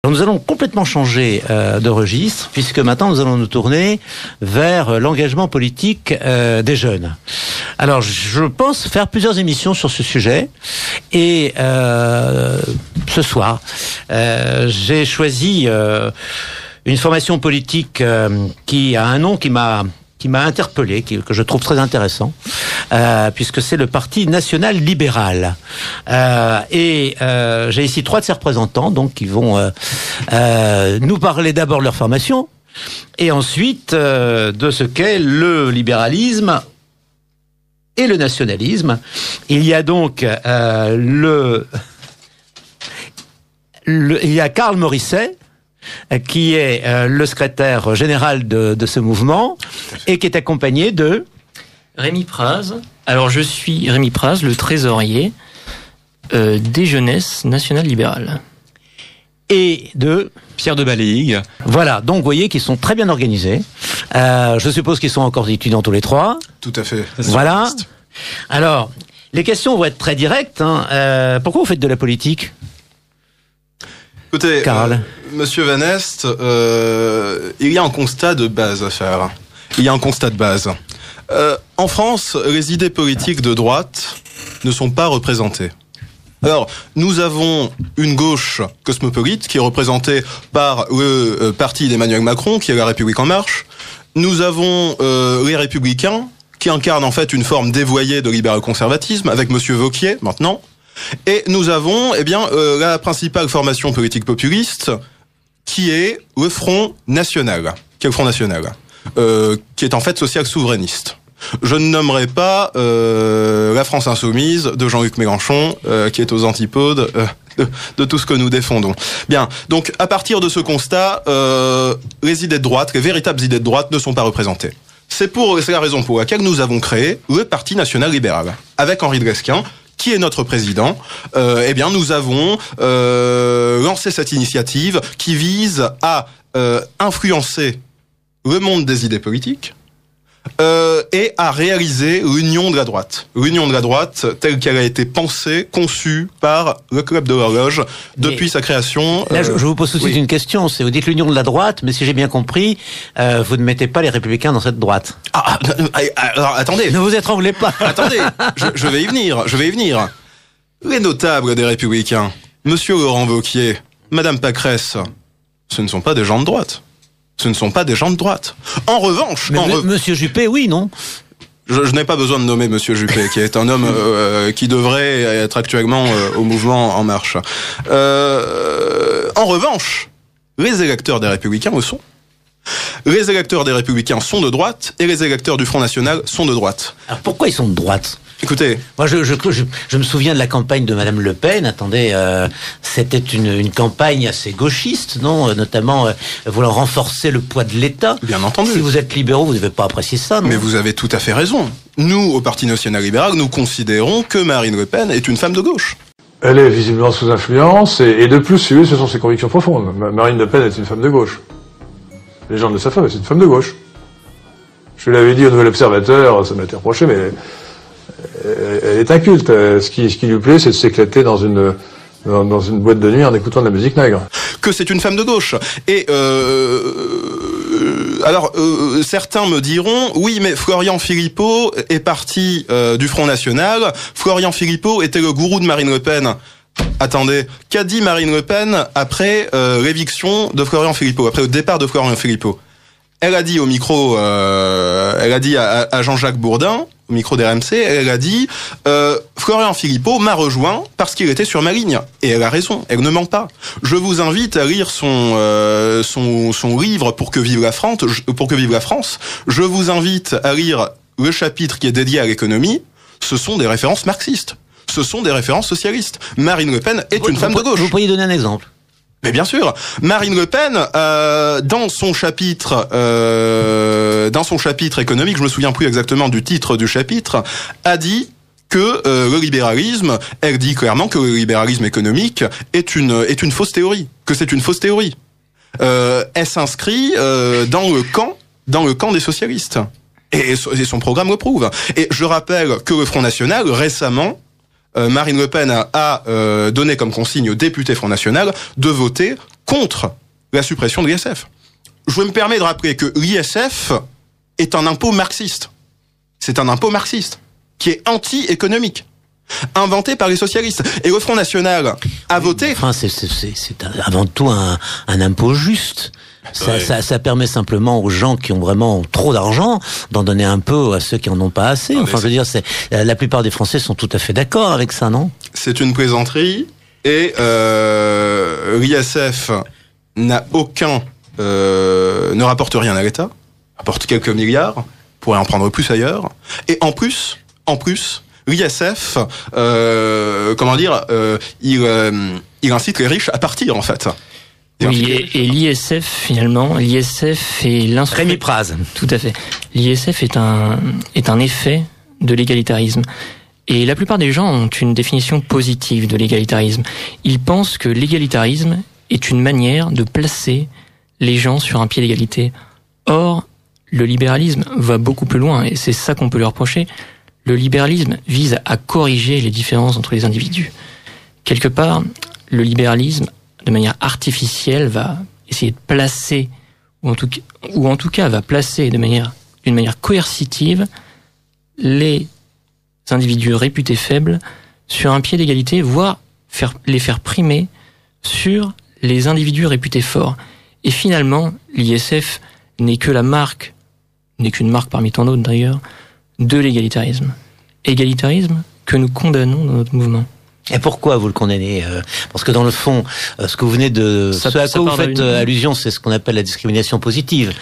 Alors nous allons complètement changer de registre, puisque maintenant nous allons nous tourner vers l'engagement politique des jeunes. Alors je pense faire plusieurs émissions sur ce sujet, et ce soir j'ai choisi une formation politique qui a un nom qui m'a interpellé, que je trouve très intéressant, puisque c'est le Parti national libéral. J'ai ici 3 de ses représentants, donc qui vont nous parler d'abord de leur formation, et ensuite de ce qu'est le libéralisme et le nationalisme. Il y a donc il y a Karl Morisset, qui est le secrétaire général de ce mouvement, et qui est accompagné de Rémi Praz. Alors je suis Rémi Praz, le trésorier des jeunesses nationales libérales. Et de Pierre de Baléigue. Voilà, donc vous voyez qu'ils sont très bien organisés. Je suppose qu'ils sont encore étudiants tous les 3. Tout à fait. Voilà. Alors, les questions vont être très directes. Pourquoi vous faites de la politique ? Écoutez, Karl. Monsieur Van Est, il y a un constat de base à faire. Il y a un constat de base. En France, les idées politiques de droite ne sont pas représentées. Alors, nous avons une gauche cosmopolite qui est représentée par le parti d'Emmanuel Macron, qui est La République En Marche. Nous avons les Républicains, qui incarnent en fait une forme dévoyée de libéral-conservatisme, avec Monsieur Wauquiez, maintenant. Et nous avons, la principale formation politique populiste, qui est le Front National, qui est en fait social-souverainiste. Je ne nommerai pas la France Insoumise de Jean-Luc Mélenchon, qui est aux antipodes de tout ce que nous défendons. Bien, donc à partir de ce constat, les idées de droite, les véritables idées de droite ne sont pas représentées. C'est la raison pour laquelle nous avons créé le Parti National Libéral, avec Henri Dresquin, qui est notre président. Nous avons lancé cette initiative qui vise à influencer le monde des idées politiques et à réaliser l'union de la droite. L'union de la droite telle qu'elle a été pensée, conçue par le Club de l'Horloge depuis sa création. Là, je vous pose tout de suite une question. Vous dites l'union de la droite, mais si j'ai bien compris, vous ne mettez pas les Républicains dans cette droite. Alors, attendez. Ne vous étranglez pas. Attendez, je vais y venir. Les notables des Républicains, Monsieur Laurent Wauquiez, Madame Pécresse, ce ne sont pas des gens de droite. En revanche... Monsieur Juppé, oui, non ? Je n'ai pas besoin de nommer Monsieur Juppé, qui est un homme qui devrait être actuellement au mouvement En Marche. En revanche, les électeurs des Républicains le sont. Les électeurs des Républicains sont de droite, et les électeurs du Front National sont de droite. Alors pourquoi ils sont de droite ? Écoutez... Moi, je me souviens de la campagne de Madame Le Pen. Attendez, c'était une campagne assez gauchiste, non ? Notamment voulant renforcer le poids de l'État. Bien entendu. Si vous êtes libéraux, vous ne devez pas apprécier ça, non ? Mais vous avez tout à fait raison. Nous, au Parti National Libéral, nous considérons que Marine Le Pen est une femme de gauche. Elle est visiblement sous influence, et de plus, ce sont ses convictions profondes. Marine Le Pen est une femme de gauche. Les gens ne le savent pas, mais c'est une femme de gauche. Je l'avais dit au Nouvel Observateur, ça m'a été reproché, mais elle est inculte. Ce qui lui plaît, c'est de s'éclater dans une boîte de nuit en écoutant de la musique nègre. Que c'est une femme de gauche. Et certains me diront, oui, mais Florian Philippot est parti du Front National. Florian Philippot était le gourou de Marine Le Pen. Attendez, qu'a dit Marine Le Pen après l'éviction de Florian Philippot, après le départ de Florian Philippot? Elle a dit au micro, elle a dit à Jean-Jacques Bourdin, au micro d'RMC, elle a dit Florian Philippot m'a rejoint parce qu'il était sur ma ligne. Et elle a raison, elle ne ment pas. Je vous invite à lire son livre Pour que vive la France. Je vous invite à lire le chapitre qui est dédié à l'économie. Ce sont des références marxistes. Ce sont des références socialistes. Marine Le Pen est une femme de gauche. Vous pourriez donner un exemple ? Mais bien sûr, Marine Le Pen, dans son chapitre économique, je me souviens plus exactement du titre du chapitre, a dit que le libéralisme, elle dit clairement que le libéralisme économique est une fausse théorie, que c'est une fausse théorie. Elle s'inscrit dans le camp des socialistes. Et son programme le prouve. Et je rappelle que le Front National, récemment, Marine Le Pen a donné comme consigne aux députés Front National de voter contre la suppression de l'ISF. Je me permets de rappeler que l'ISF est un impôt marxiste. C'est un impôt marxiste qui est anti-économique, inventé par les socialistes. Et le Front National a voté... Enfin, c'est avant tout un impôt juste. Ça permet simplement aux gens qui ont vraiment trop d'argent d'en donner un peu à ceux qui en ont pas assez. Enfin, je veux dire, la plupart des Français sont tout à fait d'accord avec ça, non? C'est une plaisanterie. Et l'ISF n'a ne rapporte rien à l'État, rapporte quelques milliards, pourrait en prendre plus ailleurs. Et en plus, l'ISF, il incite les riches à partir, en fait. Oui, et l'ISF, finalement, l'ISF est l'instrument... Rémi Praz. Tout à fait. L'ISF est un effet de l'égalitarisme. Et la plupart des gens ont une définition positive de l'égalitarisme. Ils pensent que l'égalitarisme est une manière de placer les gens sur un pied d'égalité. Or, le libéralisme va beaucoup plus loin, et c'est ça qu'on peut lui reprocher. Le libéralisme vise à corriger les différences entre les individus. Quelque part, le libéralisme, de manière artificielle, va essayer de placer, ou en tout cas va placer d'une manière coercitive, les individus réputés faibles sur un pied d'égalité, voire les faire primer sur les individus réputés forts. Et finalement, l'ISF n'est qu'une marque parmi tant d'autres d'ailleurs, de l'égalitarisme. Égalitarisme que nous condamnons dans notre mouvement. Et pourquoi vous le condamnez? Parce que dans le fond, ce que vous venez de, ce à quoi vous faites allusion, c'est ce qu'on appelle la discrimination positive.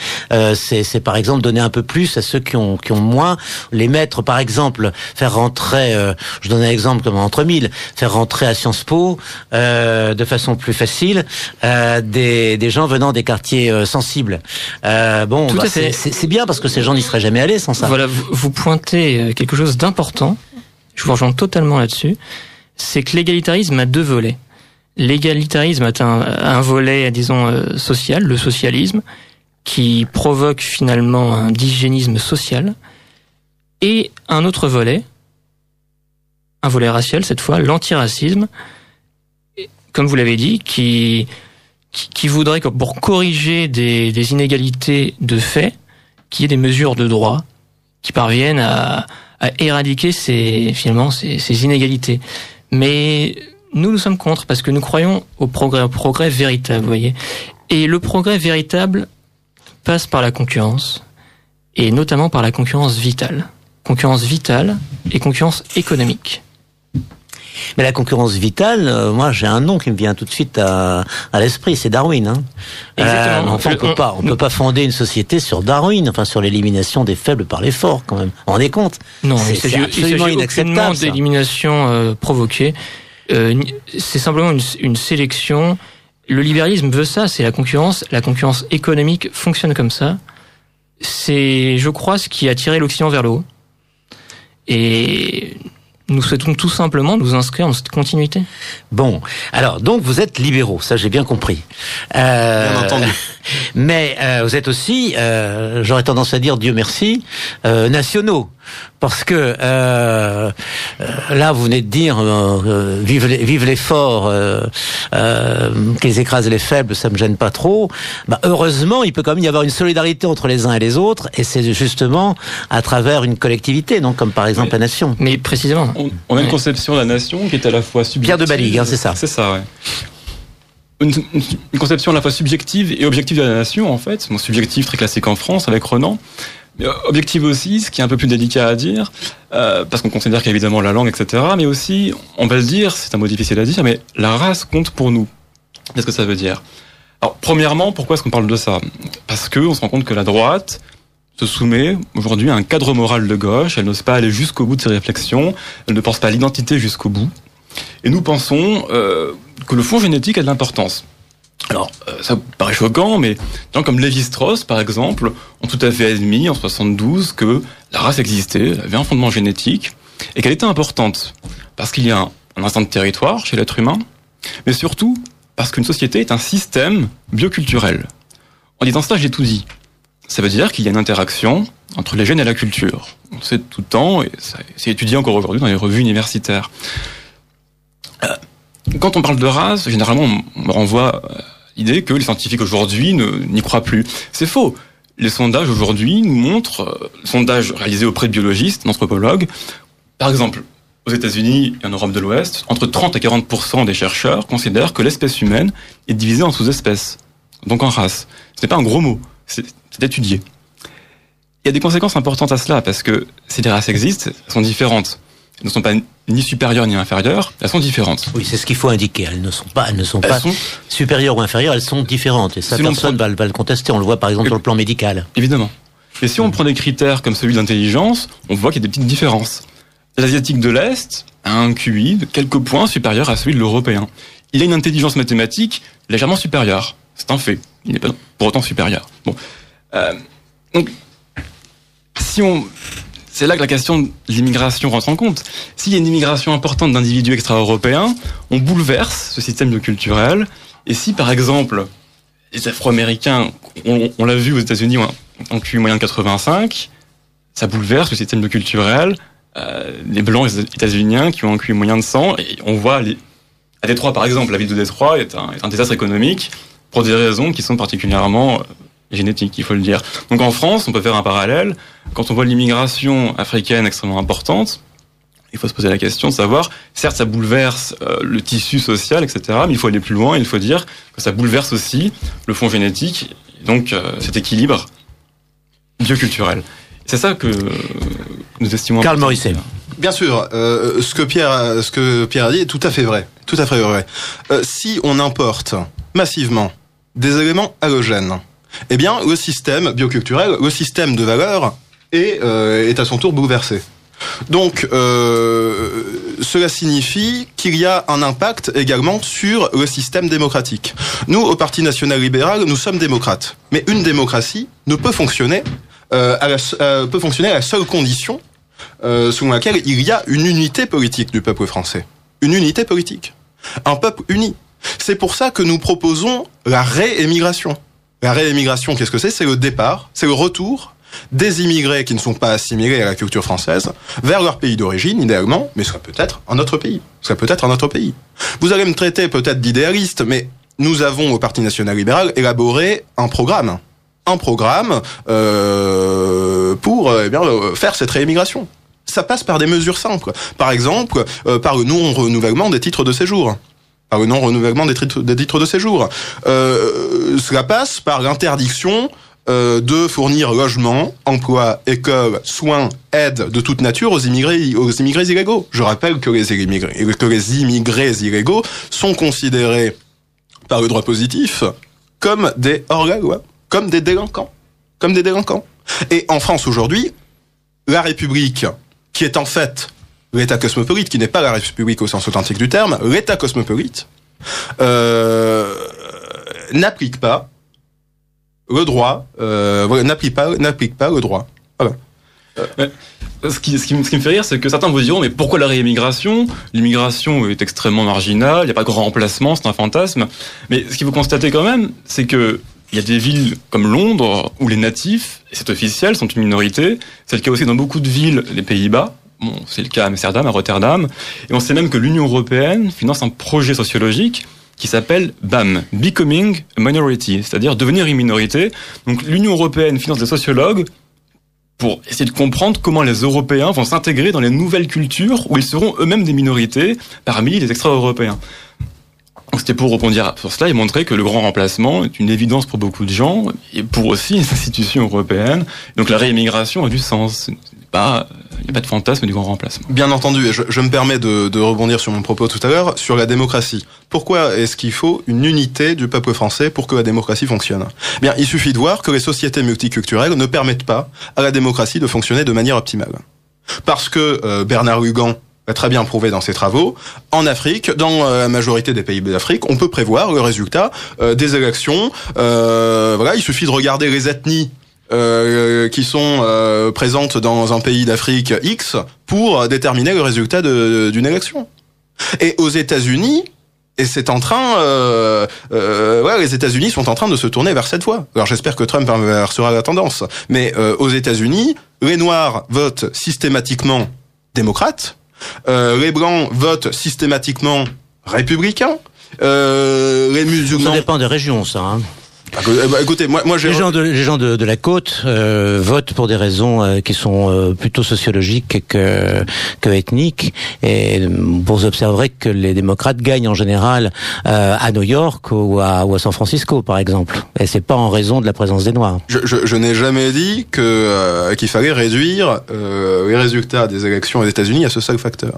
C'est par exemple donner un peu plus à ceux qui ont moins, les mettre, par exemple, faire rentrer, je donne un exemple comme entre mille, faire rentrer à Sciences Po de façon plus facile des gens venant des quartiers sensibles. C'est bien parce que ces gens n'y seraient jamais allés sans ça. Voilà, vous pointez quelque chose d'important. Je vous rejoins totalement là-dessus. C'est que l'égalitarisme a deux volets. L'égalitarisme a un volet, disons, social, le socialisme, qui provoque finalement un digénisme social, et un autre volet, un volet racial cette fois, l'antiracisme, comme vous l'avez dit, qui voudrait que pour corriger des inégalités de fait, qu'il y ait des mesures de droit qui parviennent à éradiquer ces inégalités. Mais nous sommes contre parce que nous croyons au progrès véritable, vous voyez. Et le progrès véritable passe par la concurrence, et notamment par la concurrence vitale. Concurrence vitale et concurrence économique. Mais la concurrence vitale, moi j'ai un nom qui me vient tout de suite à l'esprit, c'est Darwin. Hein. Exactement. Enfin, on peut pas fonder une société sur Darwin, enfin sur l'élimination des faibles par les forts quand même. On est compte? Non, il s'agit aucunement d'élimination provoquée. C'est simplement une sélection. Le libéralisme veut ça, c'est la concurrence. La concurrence économique fonctionne comme ça. C'est, je crois, ce qui a tiré l'Occident vers le haut. Et nous souhaitons tout simplement nous inscrire dans cette continuité. Bon, alors donc vous êtes libéraux, ça j'ai bien compris. Bien entendu. Mais vous êtes aussi, j'aurais tendance à dire Dieu merci, nationaux. Parce que là, vous venez de dire vive les forts, qu'ils écrasent les faibles, ça me gêne pas trop. Bah, heureusement, il peut quand même y avoir une solidarité entre les uns et les autres, et c'est justement à travers une collectivité, donc comme par exemple la nation. Mais précisément, on a une conception de la nation qui est à la fois subjective. Pierre de Baligue, hein, c'est ça. C'est ça, ouais. Une conception à la fois subjective et objective de la nation, en fait. Bon, subjective très classique en France avec Renan. Mais objective aussi, ce qui est un peu plus délicat à dire, parce qu'on considère qu'évidemment la langue, etc. Mais aussi, on va le dire, c'est un mot difficile à dire, mais la race compte pour nous. Qu'est-ce que ça veut dire? Alors, premièrement, pourquoi est-ce qu'on parle de ça? Parce que on se rend compte que la droite se soumet aujourd'hui à un cadre moral de gauche. Elle n'ose pas aller jusqu'au bout de ses réflexions. Elle ne pense pas à l'identité jusqu'au bout. Et nous pensons que le fond génétique a de l'importance. Alors, ça paraît choquant, mais des gens comme Lévi-Strauss, par exemple, ont tout à fait admis en 72 que la race existait, elle avait un fondement génétique, et qu'elle était importante. Parce qu'il y a un instinct de territoire chez l'être humain, mais surtout parce qu'une société est un système bioculturel. En disant ça, j'ai tout dit. Ça veut dire qu'il y a une interaction entre les gènes et la culture. On le sait tout le temps, et c'est étudié encore aujourd'hui dans les revues universitaires. Quand on parle de race, généralement, on me renvoie à l'idée que les scientifiques aujourd'hui n'y croient plus. C'est faux. Les sondages aujourd'hui nous montrent, sondages réalisés auprès de biologistes, d'anthropologues, par exemple, aux États-Unis et en Europe de l'Ouest, entre 30 et 40% des chercheurs considèrent que l'espèce humaine est divisée en sous-espèces, donc en races. Ce n'est pas un gros mot, c'est étudié. Il y a des conséquences importantes à cela, parce que si les races existent, elles sont différentes. Elles ne sont pas ni supérieures ni inférieures, elles sont différentes. Oui, c'est ce qu'il faut indiquer. Elles ne sont pas supérieures ou inférieures, elles sont différentes. Et ça, personne va le contester. On le voit par exemple sur le plan médical. Évidemment. Et si on prend des critères comme celui d'intelligence, on voit qu'il y a des petites différences. L'Asiatique de l'Est a un QI de quelques points supérieur à celui de l'Européen. Il a une intelligence mathématique légèrement supérieure. C'est un fait. Il n'est pas pour autant supérieur. Bon. Donc, c'est là que la question de l'immigration rentre en compte. S'il y a une immigration importante d'individus extra-européens, on bouleverse ce système bioculturel. Et si, par exemple, les Afro-Américains, on l'a vu aux États-Unis, ont un QI moyen de 85, ça bouleverse le système bioculturel. Les Blancs états-uniens qui ont un QI moyen de 100, et on voit à Détroit, par exemple, la ville de Détroit est un désastre économique pour des raisons qui sont particulièrement génétique, il faut le dire. Donc en France, on peut faire un parallèle. Quand on voit l'immigration africaine extrêmement importante, il faut se poser la question de savoir, certes ça bouleverse le tissu social, etc., mais il faut aller plus loin, il faut dire que ça bouleverse aussi le fond génétique, et donc cet équilibre bioculturel. C'est ça que nous estimons... Karl Morisset. Bien sûr, ce que Pierre a dit est tout à fait vrai. Tout à fait vrai. Si on importe massivement des éléments halogènes, eh bien, le système bioculturel, le système de valeurs est à son tour bouleversé. Donc, cela signifie qu'il y a un impact également sur le système démocratique. Nous, au Parti national libéral, nous sommes démocrates. Mais une démocratie ne peut fonctionner à la seule condition selon laquelle il y a une unité politique du peuple français. Une unité politique. Un peuple uni. C'est pour ça que nous proposons la réémigration. La réémigration, qu'est-ce que c'est ? C'est le départ, c'est le retour des immigrés qui ne sont pas assimilés à la culture française vers leur pays d'origine, idéalement, mais ce serait peut-être un autre pays. Vous allez me traiter peut-être d'idéaliste, mais nous avons au Parti national libéral élaboré un programme pour faire cette réémigration. Ça passe par des mesures simples. Par exemple, par le non-renouvellement des titres de séjour. Cela passe par l'interdiction de fournir logement, emploi, école, soins, aide de toute nature aux immigrés illégaux. Je rappelle que les immigrés illégaux sont considérés par le droit positif comme des hors-la-loi, comme des délinquants. Et en France aujourd'hui, la République, qui est en fait l'État cosmopolite, qui n'est pas la République au sens authentique du terme, l'État cosmopolite, n'applique pas le droit, n'applique pas le droit. Voilà. Ce qui me fait rire, c'est que certains vous diront, mais pourquoi la réémigration ? L'immigration est extrêmement marginale, il n'y a pas de grand remplacement, c'est un fantasme. Mais ce qu'il faut constater quand même, c'est que il y a des villes comme Londres où les natifs, et c'est officiel, sont une minorité. C'est le cas aussi dans beaucoup de villes des Pays-Bas. Bon, c'est le cas à Amsterdam, à Rotterdam. Et on sait même que l'Union européenne finance un projet sociologique qui s'appelle BAM, Becoming a Minority, c'est-à-dire devenir une minorité. Donc l'Union européenne finance des sociologues pour essayer de comprendre comment les Européens vont s'intégrer dans les nouvelles cultures où ils seront eux-mêmes des minorités parmi les extra-européens. Donc c'était pour rebondir sur cela et montrer que le grand remplacement est une évidence pour beaucoup de gens et pour aussi les institutions européennes. Donc la réémigration a du sens. Il n'y a pas de fantasme du grand remplacement. Bien entendu, et je me permets de rebondir sur mon propos tout à l'heure, sur la démocratie. Pourquoi est-ce qu'il faut une unité du peuple français pour que la démocratie fonctionne ? Bien, il suffit de voir que les sociétés multiculturelles ne permettent pas à la démocratie de fonctionner de manière optimale. Parce que Bernard Lugan a très bien prouvé dans ses travaux, en Afrique, dans la majorité des pays d'Afrique, on peut prévoir le résultat des élections. Il suffit de regarder les ethnies qui sont présentes dans un pays d'Afrique X pour déterminer le résultat d'une élection. Et aux États-Unis, les États-Unis sont en train de se tourner vers cette voie. Alors j'espère que Trump inversera la tendance. Mais aux États-Unis, les Noirs votent systématiquement démocrates, les Blancs votent systématiquement républicains, Les musulmans. Ça dépend des régions, ça. Hein. Écoutez, moi j'ai... Les gens de la côte votent pour des raisons qui sont plutôt sociologiques que ethniques. Et vous observerez que les démocrates gagnent en général à New York ou à San Francisco, par exemple. Et c'est pas en raison de la présence des Noirs. Je n'ai jamais dit qu'il fallait réduire les résultats des élections aux États-Unis à ce seul facteur.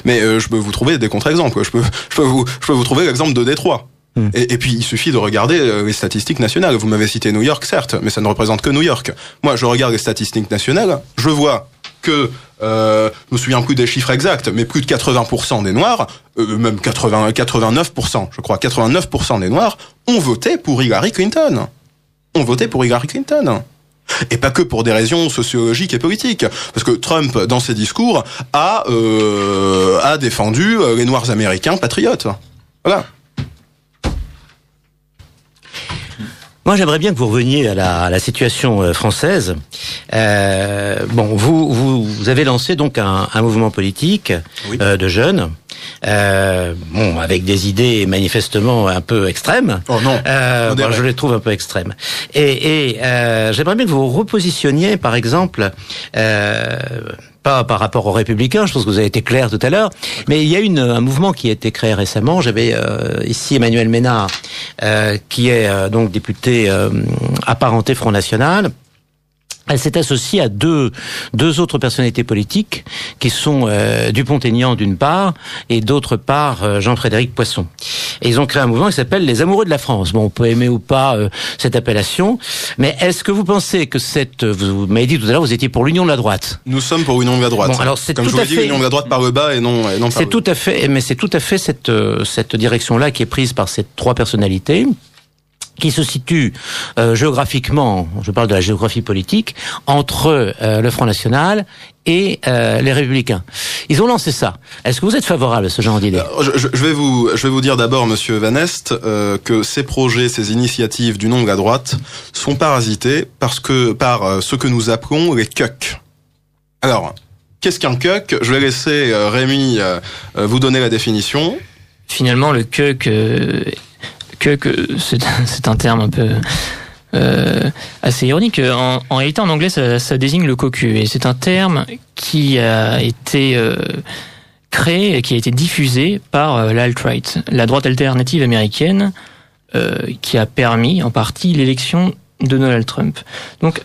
Mais je peux vous trouver des contre-exemples. Je peux vous trouver l'exemple de Détroit. Et puis il suffit de regarder les statistiques nationales. Vous m'avez cité New York, certes, mais ça ne représente que New York. Moi, je regarde les statistiques nationales, je vois que, je me souviens plus des chiffres exacts, mais plus de 80% des Noirs, même 89%, je crois, 89% des Noirs ont voté pour Hillary Clinton. Et pas que pour des raisons sociologiques et politiques. Parce que Trump, dans ses discours, a défendu les Noirs américains patriotes. Voilà. Moi, j'aimerais bien que vous reveniez à la situation française. Vous avez lancé donc un mouvement politique de jeunes, avec des idées manifestement un peu extrêmes. Oh non, je les trouve un peu extrêmes. Et j'aimerais bien que vous repositionniez, par exemple, pas par rapport aux Républicains, je pense que vous avez été clair tout à l'heure, mais il y a un mouvement qui a été créé récemment. J'avais ici Emmanuel Ménard, qui est donc député apparenté Front National. Elle s'est associée à deux autres personnalités politiques qui sont Dupont-Aignan d'une part et d'autre part Jean-Frédéric Poisson. Et ils ont créé un mouvement qui s'appelle les Amoureux de la France. Bon, on peut aimer ou pas cette appellation, mais est-ce que vous pensez que vous m'avez dit tout à l'heure, vous étiez pour l'union de la droite? Nous sommes pour l'union de la droite. Bon, alors c'est comme tout je vous à l'ai dit, fait l'union de la droite par le bas et non par le haut. C'est tout à fait cette direction-là qui est prise par ces trois personnalités, qui se situe géographiquement, je parle de la géographie politique, entre le Front National et les Républicains. Ils ont lancé ça. Est-ce que vous êtes favorable à ce genre d'idée? Je vais vous dire d'abord, Monsieur Van Est, que ces projets, ces initiatives d'union de la droite sont parasités par ce que nous appelons les cucks. Alors, qu'est-ce qu'un cuck? Je vais laisser Rémi vous donner la définition. Finalement, le cuck... c'est un terme un peu assez ironique. En réalité, en anglais, ça désigne le cocu. Et c'est un terme qui a été créé et qui a été diffusé par l'alt-right, la droite alternative américaine, qui a permis en partie l'élection de Donald Trump. Donc,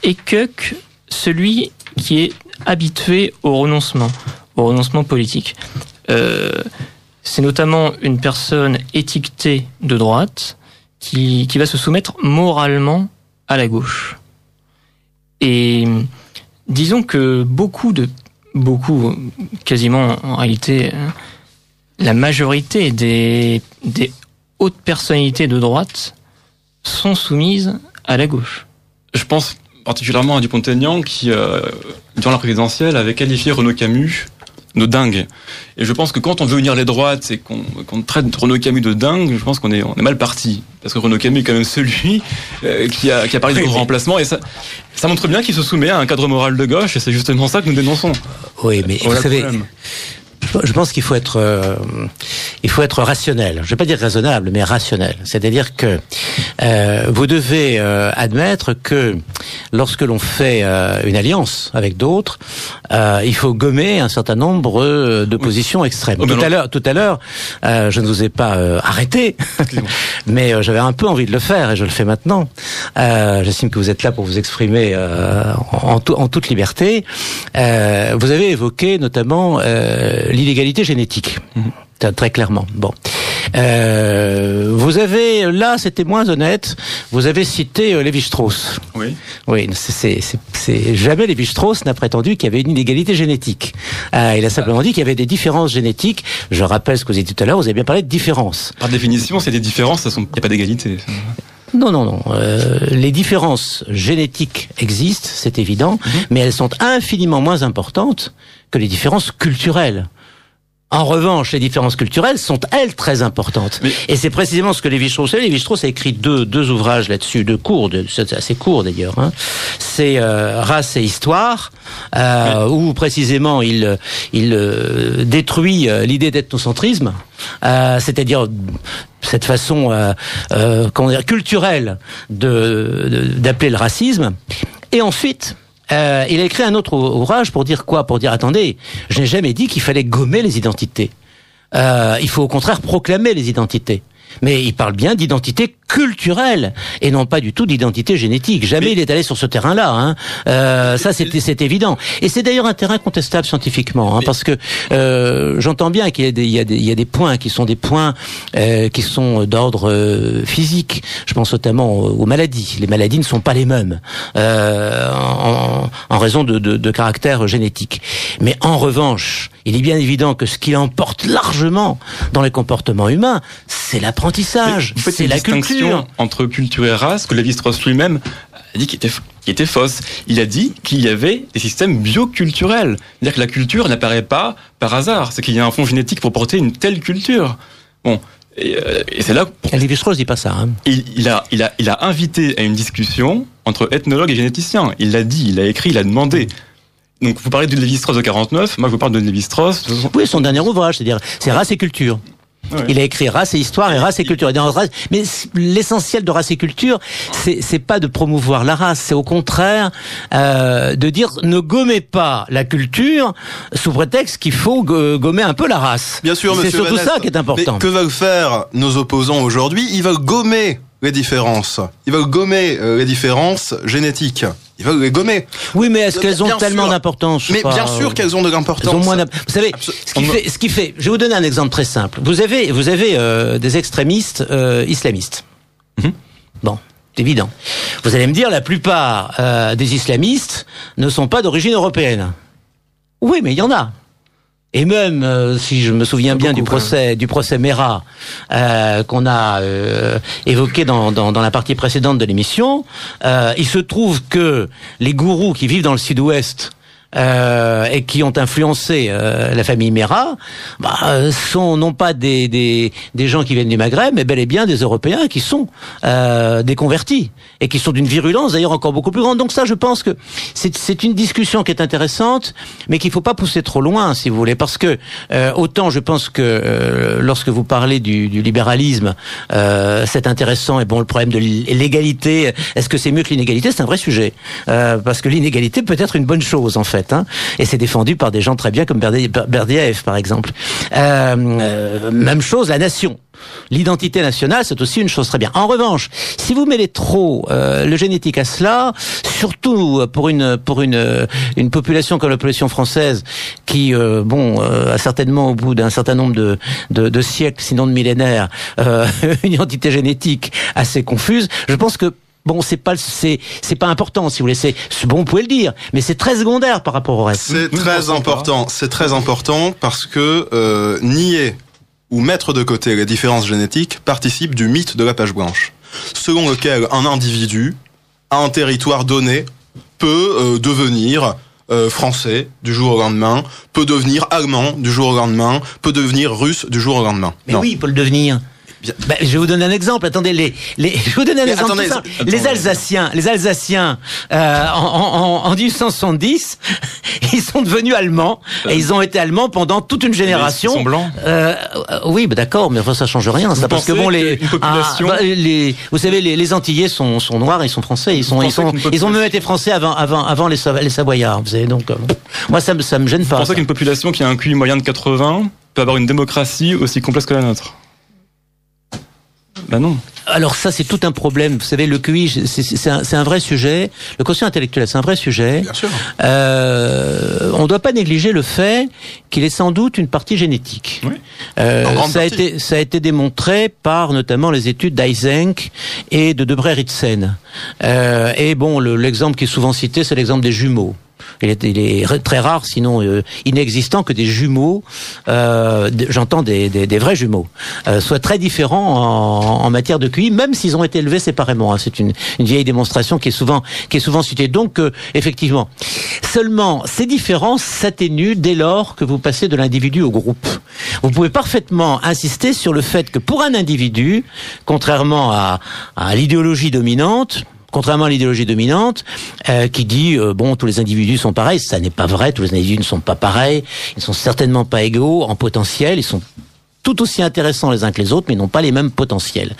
et cuck, celui qui est habitué au renoncement politique. C'est notamment une personne étiquetée de droite qui va se soumettre moralement à la gauche. Et disons que quasiment en réalité, la majorité des hautes personnalités de droite sont soumises à la gauche. Je pense particulièrement à Dupont-Aignan qui, durant la présidentielle, avait qualifié Renaud Camus de dingue. Et je pense que quand on veut unir les droites et qu'on traite Renaud Camus de dingue, je pense qu'on est mal parti. Parce que Renaud Camus est quand même celui qui a parlé du remplacement, et ça montre bien qu'il se soumet à un cadre moral de gauche, et c'est justement ça que nous dénonçons. Oui, mais vous savez, je pense qu'il faut être rationnel. Je vais pas dire raisonnable, mais rationnel. C'est-à-dire que vous devez admettre que lorsque l'on fait une alliance avec d'autres, il faut gommer un certain nombre de positions extrêmes. Tout à l'heure, je ne vous ai pas arrêté, mais j'avais un peu envie de le faire et je le fais maintenant. J'estime que vous êtes là pour vous exprimer en toute liberté. Vous avez évoqué notamment l'illégalité génétique. Très clairement. Bon. Vous avez, là, c'était moins honnête, vous avez cité Lévi-Strauss. Oui. Oui, jamais Lévi-Strauss n'a prétendu qu'il y avait une inégalité génétique. Il a simplement dit qu'il y avait des différences génétiques. Je rappelle ce que vous avez dit tout à l'heure, vous avez bien parlé de différences. Par définition, c'est des différences, il n'y a pas d'égalité. Non. Les différences génétiques existent, c'est évident, mais elles sont infiniment moins importantes que les différences culturelles. En revanche, les différences culturelles sont, elles, très importantes. Et c'est précisément ce que Lévi-Strauss a. Lévi-Strauss a écrit deux ouvrages là-dessus, c'est assez court d'ailleurs. Hein. C'est Race et Histoire, où précisément il détruit l'idée d'ethnocentrisme, c'est-à-dire cette façon culturelle d'appeler le racisme. Et ensuite, il a écrit un autre ouvrage pour dire quoi ? Pour dire, attendez, je n'ai jamais dit qu'il fallait gommer les identités. Il faut au contraire proclamer les identités. Mais il parle bien d'identité culturelle et non pas du tout d'identité génétique. Jamais il est allé sur ce terrain-là. Hein. Ça, c'est évident. Et c'est d'ailleurs un terrain contestable scientifiquement, hein, parce que j'entends bien qu'il y a des points qui sont des points qui sont d'ordre physique. Je pense notamment aux maladies. Les maladies ne sont pas les mêmes en raison de caractère génétique. Mais en revanche, il est bien évident que ce qui emporte largement dans les comportements humains, c'est l'apprentissage, c'est la culture. Entre culture et race, que Lévi-Strauss lui-même a dit qu'il était fausse. Il a dit qu'il y avait des systèmes bioculturels. C'est-à-dire que la culture n'apparaît pas par hasard. C'est qu'il y a un fond génétique pour porter une telle culture. Bon. Et c'est là. Lévi-Strauss dit pas ça. Hein. Il a invité à une discussion entre ethnologues et généticiens. Il l'a dit, il l'a écrit, il a demandé. Donc vous parlez de Lévi-Strauss de 49, moi je vous parle de Lévi-Strauss. Oui, son dernier ouvrage, c'est Race et Culture. Ouais. Il a écrit Race et Histoire et Race et Culture. Mais l'essentiel de Race et Culture, c'est pas de promouvoir la race, c'est au contraire de dire ne gommez pas la culture sous prétexte qu'il faut gommer un peu la race. Bien sûr, c'est surtout ça qui est important. Mais que veulent faire nos opposants aujourd'hui ? Ils veulent gommer les différences. Ils veulent gommer les différences génétiques. Ils veulent les gommer. Oui, mais est-ce qu'elles ont tellement d'importance ? Mais bien sûr qu'elles ont de l'importance. Vous savez, ce qui fait, je vais vous donner un exemple très simple. Vous avez des extrémistes islamistes. Mm-hmm. Bon, c'est évident. Vous allez me dire, la plupart des islamistes ne sont pas d'origine européenne. Oui, mais il y en a. Et même, si je me souviens bien du procès Mera qu'on a évoqué dans la partie précédente de l'émission, il se trouve que les gourous qui vivent dans le sud-ouest et qui ont influencé la famille Mera, sont non pas des gens qui viennent du Maghreb, mais bel et bien des Européens qui sont des convertis et qui sont d'une virulence d'ailleurs encore beaucoup plus grande. Donc ça, je pense que c'est une discussion qui est intéressante, mais qu'il faut pas pousser trop loin, si vous voulez, parce que autant je pense que lorsque vous parlez du libéralisme, c'est intéressant. Et bon, le problème de l'égalité, est-ce que c'est mieux que l'inégalité ? C'est un vrai sujet, parce que l'inégalité peut être une bonne chose en fait. Hein, et c'est défendu par des gens très bien comme Berdyaev par exemple. Même chose, la nation. L'identité nationale, c'est aussi une chose très bien. En revanche, si vous mêlez trop le génétique à cela, surtout pour une population comme la population française, qui a certainement au bout d'un certain nombre de siècles, sinon de millénaires, une identité génétique assez confuse, je pense que c'est pas important, si vous voulez. C'est bon, vous pouvez le dire, mais c'est très secondaire par rapport au reste. C'est très important. C'est très important parce que nier ou mettre de côté les différences génétiques participe du mythe de la page blanche, selon lequel un individu, à un territoire donné, peut devenir français du jour au lendemain, peut devenir allemand du jour au lendemain, peut devenir russe du jour au lendemain. Mais non. Oui, il peut le devenir. Je vais vous donner un exemple. Attendez, je vais vous donner un exemple. Les Alsaciens, en 1870, ils sont devenus allemands et ils ont été allemands pendant toute une génération. Ils sont blancs. Oui, d'accord, mais enfin ça change rien. Ça, parce que vous savez, les Antillais sont noirs, ils sont français, ils ont même été français avant les Savoyards. Vous savez, donc moi ça me gêne pas. Vous pensez qu'une population qui a un QI moyen de 80 peut avoir une démocratie aussi complexe que la nôtre ? Non. Alors ça, c'est tout un problème. Vous savez, le QI, c'est un vrai sujet. Le quotient intellectuel, c'est un vrai sujet. Bien sûr. On ne doit pas négliger le fait qu'il est sans doute une partie génétique. Oui. Ça a été démontré par notamment les études d'Eysenck et de Debré-Ritzen. Et bon, l'exemple qui est souvent cité, c'est l'exemple des jumeaux. il est très rare, sinon inexistant, que des jumeaux, j'entends des vrais jumeaux, soient très différents en matière de QI, même s'ils ont été élevés séparément. C'est une vieille démonstration qui est souvent citée. Donc, effectivement, seulement ces différences s'atténuent dès lors que vous passez de l'individu au groupe. Vous pouvez parfaitement insister sur le fait que pour un individu, contrairement à l'idéologie dominante, qui dit tous les individus sont pareils, ça n'est pas vrai, tous les individus ne sont pas pareils, ils ne sont certainement pas égaux en potentiel, ils sont tout aussi intéressants les uns que les autres, mais n'ont pas les mêmes potentiels.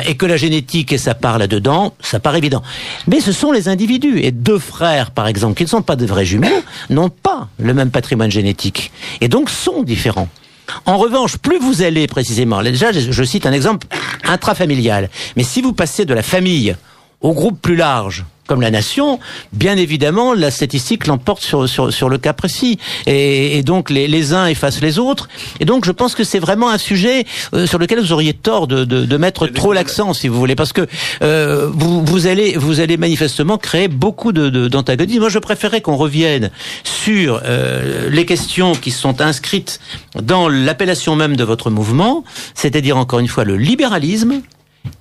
Et que la génétique et sa part là-dedans, ça paraît évident. Mais ce sont les individus. Et deux frères, par exemple, qui ne sont pas de vrais jumeaux, n'ont pas le même patrimoine génétique. Et donc sont différents. En revanche, plus vous allez précisément, déjà je cite un exemple intrafamilial, mais si vous passez de la famille au groupe plus large, comme la nation, bien évidemment, la statistique l'emporte sur le cas précis. Et donc, les uns effacent les autres. Et donc, je pense que c'est vraiment un sujet sur lequel vous auriez tort de mettre trop l'accent, si vous voulez, parce que vous allez manifestement créer beaucoup d'antagonisme. Moi, je préférais qu'on revienne sur les questions qui sont inscrites dans l'appellation même de votre mouvement, c'est-à-dire, encore une fois, le libéralisme,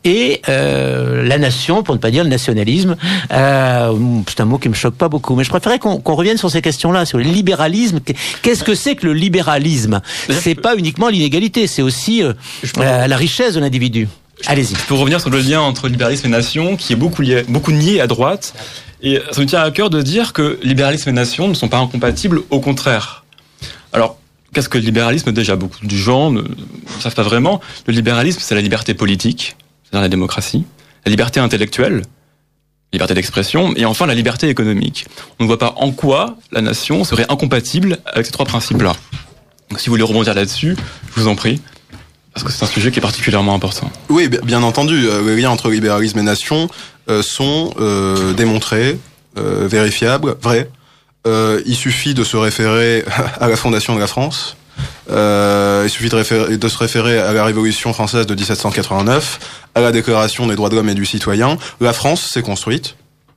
et la nation, pour ne pas dire le nationalisme, c'est un mot qui me choque pas beaucoup, mais je préférais qu'on revienne sur ces questions-là, sur le libéralisme. Qu'est-ce que c'est que le libéralisme? C'est pas uniquement l'inégalité, c'est aussi la richesse de l'individu. Allez-y. Pour revenir sur le lien entre libéralisme et nation, qui est beaucoup nié à droite, et ça me tient à cœur de dire que libéralisme et nation ne sont pas incompatibles, au contraire. Alors, qu'est-ce que le libéralisme? Déjà, beaucoup de gens ne savent pas vraiment. Le libéralisme, c'est la liberté politique, c'est-à-dire la démocratie, la liberté intellectuelle, liberté d'expression, et enfin la liberté économique. On ne voit pas en quoi la nation serait incompatible avec ces trois principes-là. Donc si vous voulez rebondir là-dessus, je vous en prie, parce que c'est un sujet qui est particulièrement important. Oui, bien entendu, les liens entre libéralisme et nation sont démontrés, vérifiables, vrais. Il suffit de se référer à la fondation de la France. Il suffit de se référer à la Révolution française de 1789, à la Déclaration des droits de l'homme et du citoyen. La France s'est construite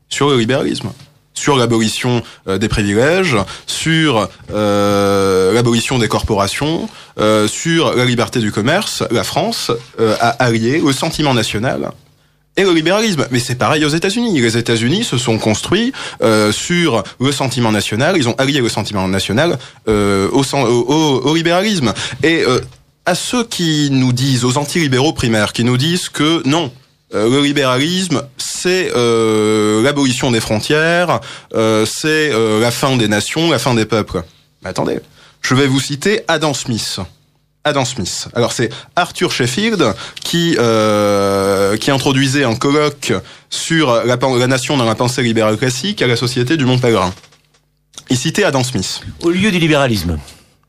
sur le libéralisme, sur l'abolition des privilèges, sur l'abolition des corporations, sur la liberté du commerce. La France a allié le sentiment national et le libéralisme. Mais c'est pareil aux États-Unis. Les États-Unis se sont construits sur le sentiment national. Ils ont allié le sentiment national au libéralisme. Et à ceux qui nous disent, aux antilibéraux primaires, qui nous disent que non, le libéralisme, c'est l'abolition des frontières, c'est la fin des nations, la fin des peuples. Mais attendez, je vais vous citer Adam Smith. Adam Smith. Alors c'est Arthur Sheffield qui introduisait un colloque sur la nation dans la pensée libérale classique à la Société du Mont Pèlerin. Il citait Adam Smith. Au lieu du libéralisme.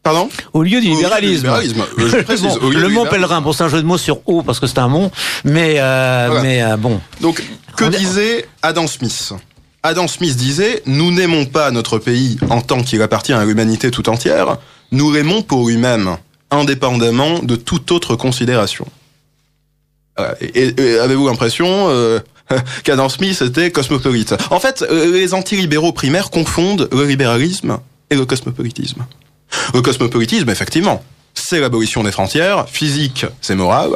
Pardon? Au lieu du libéralisme. Je précise, bon, le Mont Pèlerin, c'est un jeu de mots sur haut parce que c'est un mont, mais voilà. Bon. Donc, que disait Adam Smith? Adam Smith disait, nous n'aimons pas notre pays en tant qu'il appartient à l'humanité tout entière, nous l'aimons pour lui-même, indépendamment de toute autre considération. Et avez-vous l'impression qu'Adam Smith était cosmopolite? En fait, les antilibéraux primaires confondent le libéralisme et le cosmopolitisme. Le cosmopolitisme, effectivement, c'est l'abolition des frontières. Physique, c'est moral.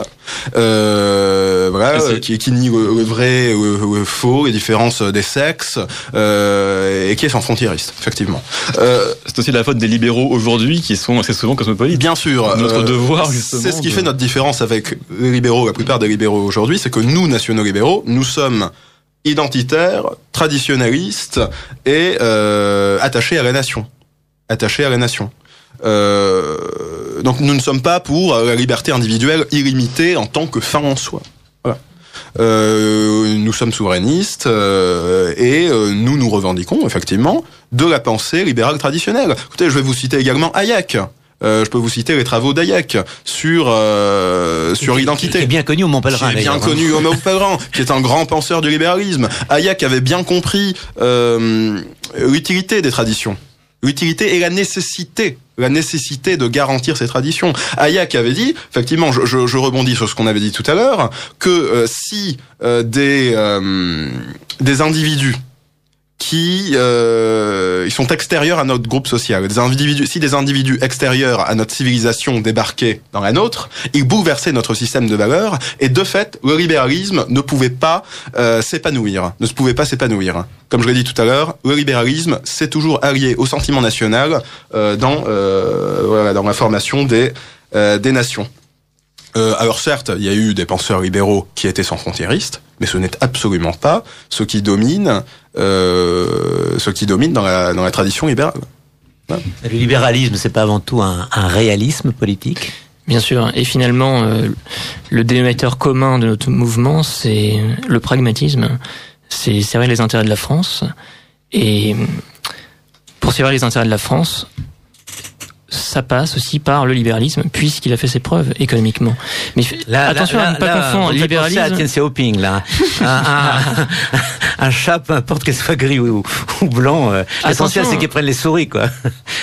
Voilà, qui nie le vrai, le faux, les différences des sexes, et qui est sans frontiériste, effectivement. C'est aussi la faute des libéraux aujourd'hui qui sont assez souvent cosmopolites. Bien sûr. Notre devoir, justement. C'est ce qui fait notre différence avec les libéraux, la plupart des libéraux aujourd'hui, c'est que nous, nationaux libéraux, nous sommes identitaires, traditionnalistes et attachés à la nation. Attachés à la nation. Donc nous ne sommes pas pour la liberté individuelle illimitée en tant que fin en soi. Voilà. Nous sommes souverainistes et nous nous revendiquons effectivement de la pensée libérale traditionnelle. Écoutez, je vais vous citer également Hayek. Je peux vous citer les travaux d'Hayek sur l'identité. Qui est bien connu au Mont Pèlerin. Qui est bien connu au Mont Pèlerin, qui est un grand penseur du libéralisme. Hayek avait bien compris l'utilité des traditions. L'utilité et la nécessité de garantir ces traditions. Hayek avait dit, effectivement, je rebondis sur ce qu'on avait dit tout à l'heure, que si des individus qui ils sont extérieurs à notre groupe social. Si des individus extérieurs à notre civilisation débarquaient dans la nôtre, ils bouleversaient notre système de valeurs, et de fait, le libéralisme ne pouvait pas s'épanouir. Comme je l'ai dit tout à l'heure, le libéralisme, c'est toujours allié au sentiment national dans la formation des nations. Alors certes, il y a eu des penseurs libéraux qui étaient sans frontiéristes, mais ce n'est absolument pas ce qui domine dans la tradition libérale. Ouais. Le libéralisme, c'est pas avant tout un réalisme politique? Bien sûr, et finalement, le dénominateur commun de notre mouvement, c'est le pragmatisme. C'est servir les intérêts de la France, et pour servir les intérêts de la France, ça passe aussi par le libéralisme, puisqu'il a fait ses preuves économiquement. Mais attention à ne pas confondre libéralisme. À Deng Xiaoping, là. Un chat, peu importe qu'elle soit gris ou blanc, l'essentiel c'est qu'ils prennent les souris, quoi.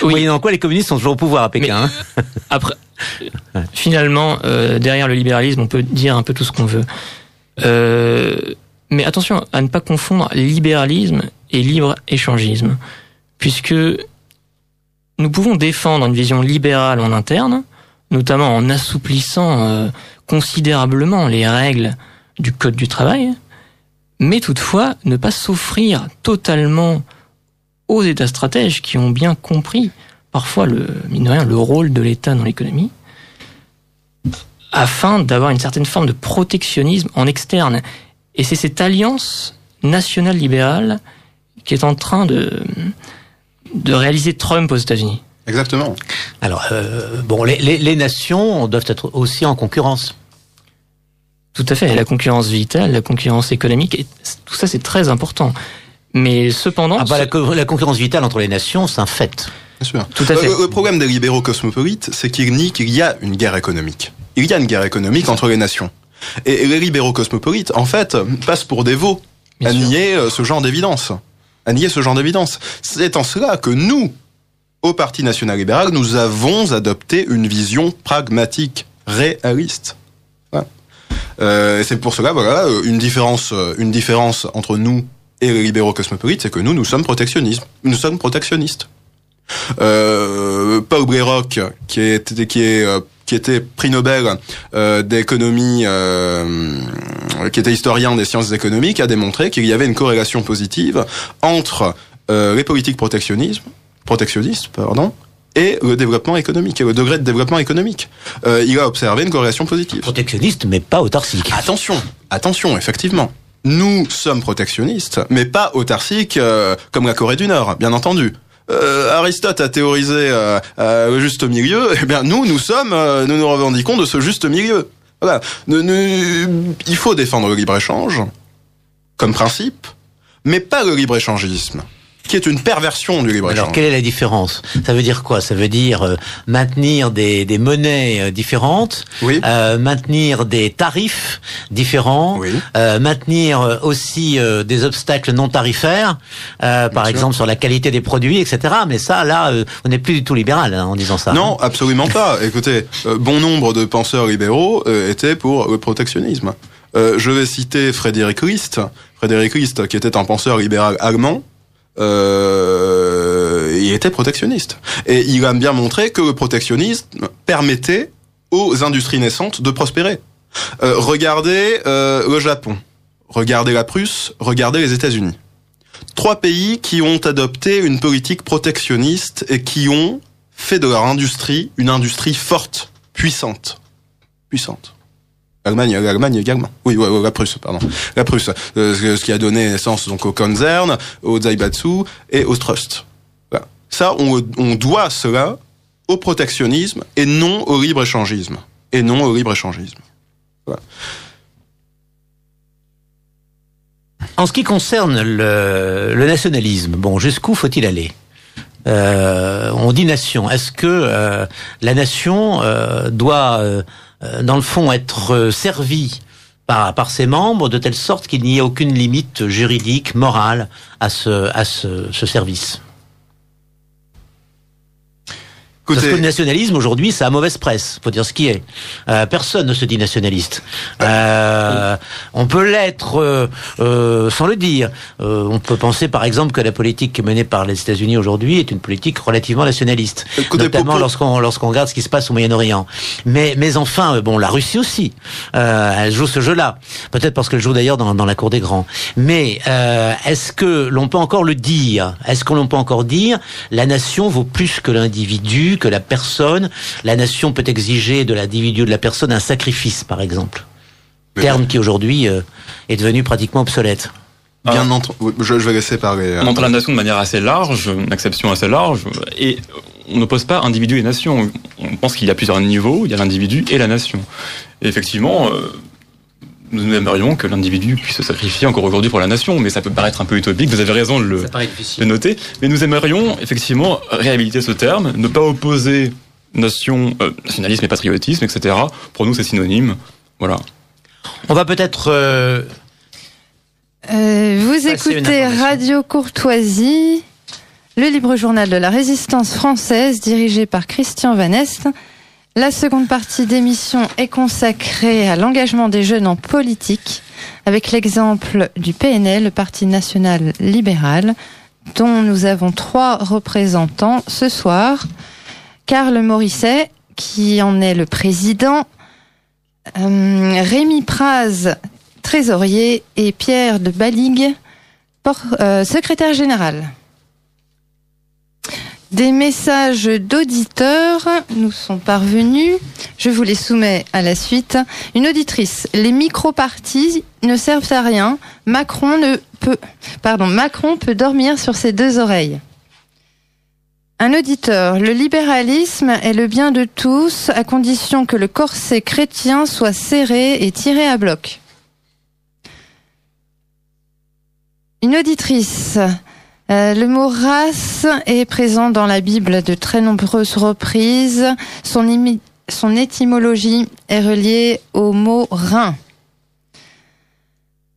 Oui. Moyennant quoi, les communistes sont toujours au pouvoir à Pékin. Mais, après, finalement, derrière le libéralisme, on peut dire un peu tout ce qu'on veut. Mais attention à ne pas confondre libéralisme et libre-échangisme, puisque nous pouvons défendre une vision libérale en interne, notamment en assouplissant considérablement les règles du Code du travail, mais toutefois ne pas s'offrir totalement aux États stratèges qui ont bien compris parfois mine de rien, le rôle de l'État dans l'économie, afin d'avoir une certaine forme de protectionnisme en externe. Et c'est cette alliance nationale libérale qui est en train de réaliser Trump aux États-Unis. Exactement. Alors, les nations doivent être aussi en concurrence. Tout à fait. La concurrence vitale, la concurrence économique, et tout ça c'est très important. Mais cependant... la concurrence vitale entre les nations, c'est un fait. Bien sûr. Tout à fait. Le problème des libéraux cosmopolites, c'est qu'ils nient qu'il y a une guerre économique. Il y a une guerre économique entre les nations. Et les libéraux cosmopolites, en fait, passent pour des veaux à nier ce genre d'évidence. C'est en cela que nous, au Parti national libéral, nous avons adopté une vision pragmatique, réaliste. Ouais. C'est pour cela, une différence entre nous et les libéraux cosmopolites, c'est que nous sommes protectionnistes. Paul Brayrock, qui était prix Nobel d'économie, qui était historien des sciences économiques, a démontré qu'il y avait une corrélation positive entre les politiques protectionnistes, et le développement économique, et le degré de développement économique. Il a observé une corrélation positive. Protectionniste, mais pas autarcique. Attention, effectivement. Nous sommes protectionnistes, mais pas autarciques comme la Corée du Nord, bien entendu. Aristote a théorisé le juste milieu. Eh bien, nous nous revendiquons de ce juste milieu. Voilà. Il faut défendre le libre-échange comme principe, mais pas le libre-échangisme, qui est une perversion du libre-échange. Alors, quelle est la différence? Ça veut dire quoi? Ça veut dire maintenir des monnaies différentes, oui. Maintenir des tarifs différents, oui. Maintenir aussi des obstacles non tarifaires, par exemple sur la qualité des produits, etc. Mais ça, là, on n'est plus du tout libéral en disant ça. Non, absolument pas. Écoutez, bon nombre de penseurs libéraux étaient pour le protectionnisme. Je vais citer Frédéric List, qui était un penseur libéral allemand. Il était protectionniste. Et il a bien montré que le protectionnisme permettait aux industries naissantes de prospérer. Regardez le Japon, regardez la Prusse, regardez les États-Unis. 3 pays qui ont adopté une politique protectionniste et qui ont fait de leur industrie une industrie forte, puissante. L'Allemagne également. Oui, la Prusse, pardon. La Prusse, ce qui a donné naissance donc au Konzern, au Zaibatsu et au Trust. Voilà. Ça, on doit cela au protectionnisme et non au libre-échangisme. Voilà. En ce qui concerne le nationalisme, jusqu'où faut-il aller? On dit nation. Est-ce que la nation doit dans le fond être servi par ses membres de telle sorte qu'il n'y ait aucune limite juridique, morale à ce service? Parce que le nationalisme, aujourd'hui, ça a mauvaise presse. Faut dire ce qui est. Personne ne se dit nationaliste. On peut l'être sans le dire. On peut penser, par exemple, que la politique menée par les États-Unis aujourd'hui est une politique relativement nationaliste. Notamment lorsqu'on regarde ce qui se passe au Moyen-Orient. Mais enfin, bon, la Russie aussi. Elle joue ce jeu-là. Peut-être parce qu'elle joue d'ailleurs dans la cour des grands. Mais est-ce que l'on peut encore le dire? Est-ce que l'on peut encore dire la nation vaut plus que l'individu, que la personne? La nation peut exiger de l'individu, de la personne, un sacrifice, par exemple. Terme qui aujourd'hui est devenu pratiquement obsolète. Bien entendu. Je vais laisser parler. On entend la nation de manière assez large, une acception assez large, et on n'oppose pas individu et nation. On pense qu'il y a plusieurs niveaux, il y a l'individu et la nation. Et effectivement, nous aimerions que l'individu puisse se sacrifier encore aujourd'hui pour la nation, mais ça peut paraître un peu utopique, vous avez raison de le noter. Mais nous aimerions effectivement réhabiliter ce terme, ne pas opposer nation, nationalisme et patriotisme, etc. Pour nous, c'est synonyme. Voilà. On va peut-être... vous écoutez Radio Courtoisie, le libre journal de la résistance française, dirigé par Christian Van Est. La seconde partie d'émission est consacrée à l'engagement des jeunes en politique, avec l'exemple du PNL, le Parti national libéral, dont nous avons 3 représentants ce soir. Karl Morisset, qui en est le président, Rémi Praz, trésorier, et Pierre de Baligue, secrétaire général. Des messages d'auditeurs nous sont parvenus. Je vous les soumets à la suite. Une auditrice. Les micro-partis ne servent à rien. Macron peut dormir sur ses 2 oreilles. Un auditeur. Le libéralisme est le bien de tous, à condition que le corset chrétien soit serré et tiré à bloc. Une auditrice. Le mot race est présent dans la Bible de très nombreuses reprises. Son étymologie est reliée au mot rein.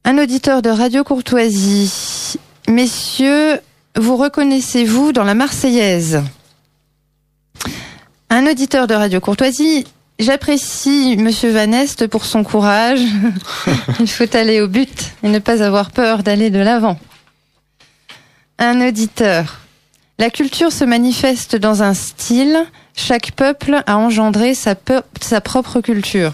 Un auditeur de Radio Courtoisie. Messieurs, vous reconnaissez-vous dans la Marseillaise? Un auditeur de Radio Courtoisie. J'apprécie Monsieur Van Est pour son courage. Il faut aller au but et ne pas avoir peur d'aller de l'avant. Un auditeur. La culture se manifeste dans un style. Chaque peuple a engendré sa propre culture.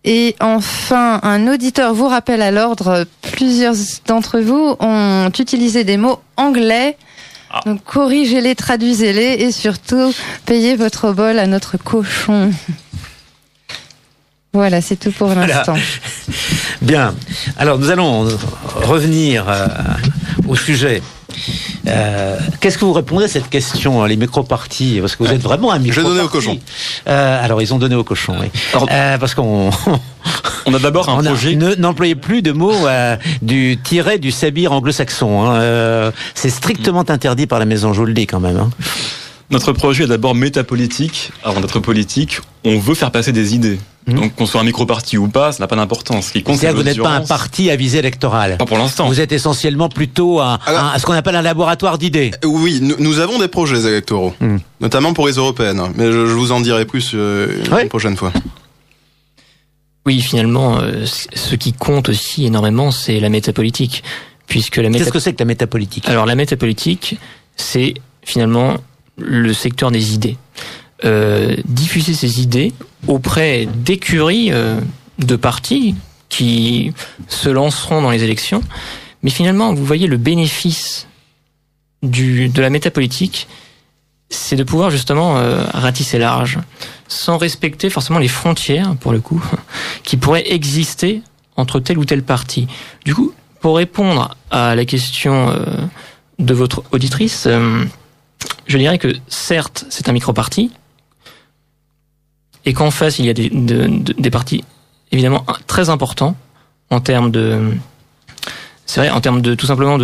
Et enfin, un auditeur vous rappelle à l'ordre. Plusieurs d'entre vous ont utilisé des mots anglais. Donc corrigez-les, traduisez-les et surtout payez votre bol à notre cochon. Voilà, c'est tout pour l'instant. Voilà. Bien. Alors, nous allons revenir au sujet. Qu'est-ce que vous répondez à cette question, les micro-partis? Parce que vous êtes vraiment un micro-parti. J'ai donné au cochon. Alors, ils ont donné au cochon, oui. Parce qu'on... On a d'abord un projet... N'employez plus de mots du tiret du sabir anglo-saxon. C'est strictement interdit par la maison, je vous le dis quand même. Notre projet est d'abord métapolitique. Avant d'être politique, on veut faire passer des idées. Donc qu'on soit un micro-parti ou pas, ça n'a pas d'importance. Ce qui compte, c'est-à-dire que vous n'êtes pas un parti à visée électorale. Pas pour l'instant. Vous êtes essentiellement plutôt ce qu'on appelle un laboratoire d'idées. Oui, nous avons des projets électoraux, notamment pour les européennes. Mais je vous en dirai plus une prochaine fois. Oui, finalement, ce qui compte aussi énormément, c'est la métapolitique. Qu'est-ce que c'est que la métapolitique? Alors la métapolitique, c'est finalement le secteur des idées. Diffuser ces idées auprès d'écuries de partis qui se lanceront dans les élections. Mais finalement, vous voyez, le bénéfice de la métapolitique, c'est de pouvoir justement ratisser large, sans respecter forcément les frontières, pour le coup, qui pourraient exister entre tel ou tel parti. Du coup, pour répondre à la question de votre auditrice, je dirais que certes, c'est un micro-parti, et qu'en face, il y a des partis évidemment très importants en termes de... C'est vrai, en termes de tout simplement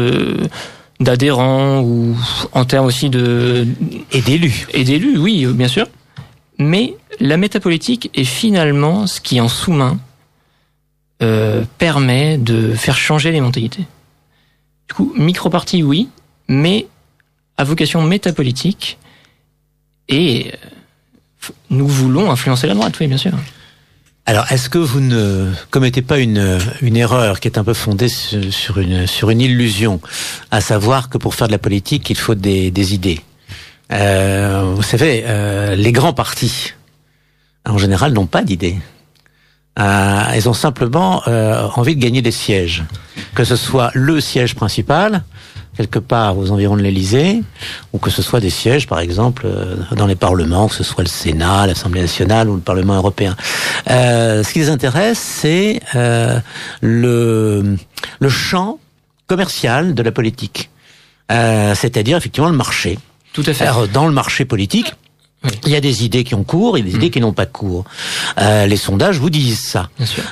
d'adhérents ou en termes aussi de... Et d'élus. Et d'élus, oui, bien sûr. Mais la métapolitique est finalement ce qui, en sous-main, permet de faire changer les mentalités. Du coup, micro-parti, oui, mais à vocation métapolitique. Et nous voulons influencer la droite, oui, bien sûr. Alors, est-ce que vous ne commettez pas une erreur qui est un peu fondée sur une illusion, à savoir que pour faire de la politique, il faut des idées. Vous savez, les grands partis, en général, n'ont pas d'idées. Ils ont simplement envie de gagner des sièges, que ce soit le siège principal, quelque part aux environs de l'Élysée, ou que ce soit des sièges, par exemple, dans les parlements, que ce soit le Sénat, l'Assemblée nationale ou le Parlement européen. Ce qui les intéresse, c'est le champ commercial de la politique, c'est-à-dire effectivement le marché. Tout à fait. Alors, dans le marché politique, oui, il y a des idées qui ont cours et des idées qui n'ont pas de cours. Les sondages vous disent ça. Bien sûr.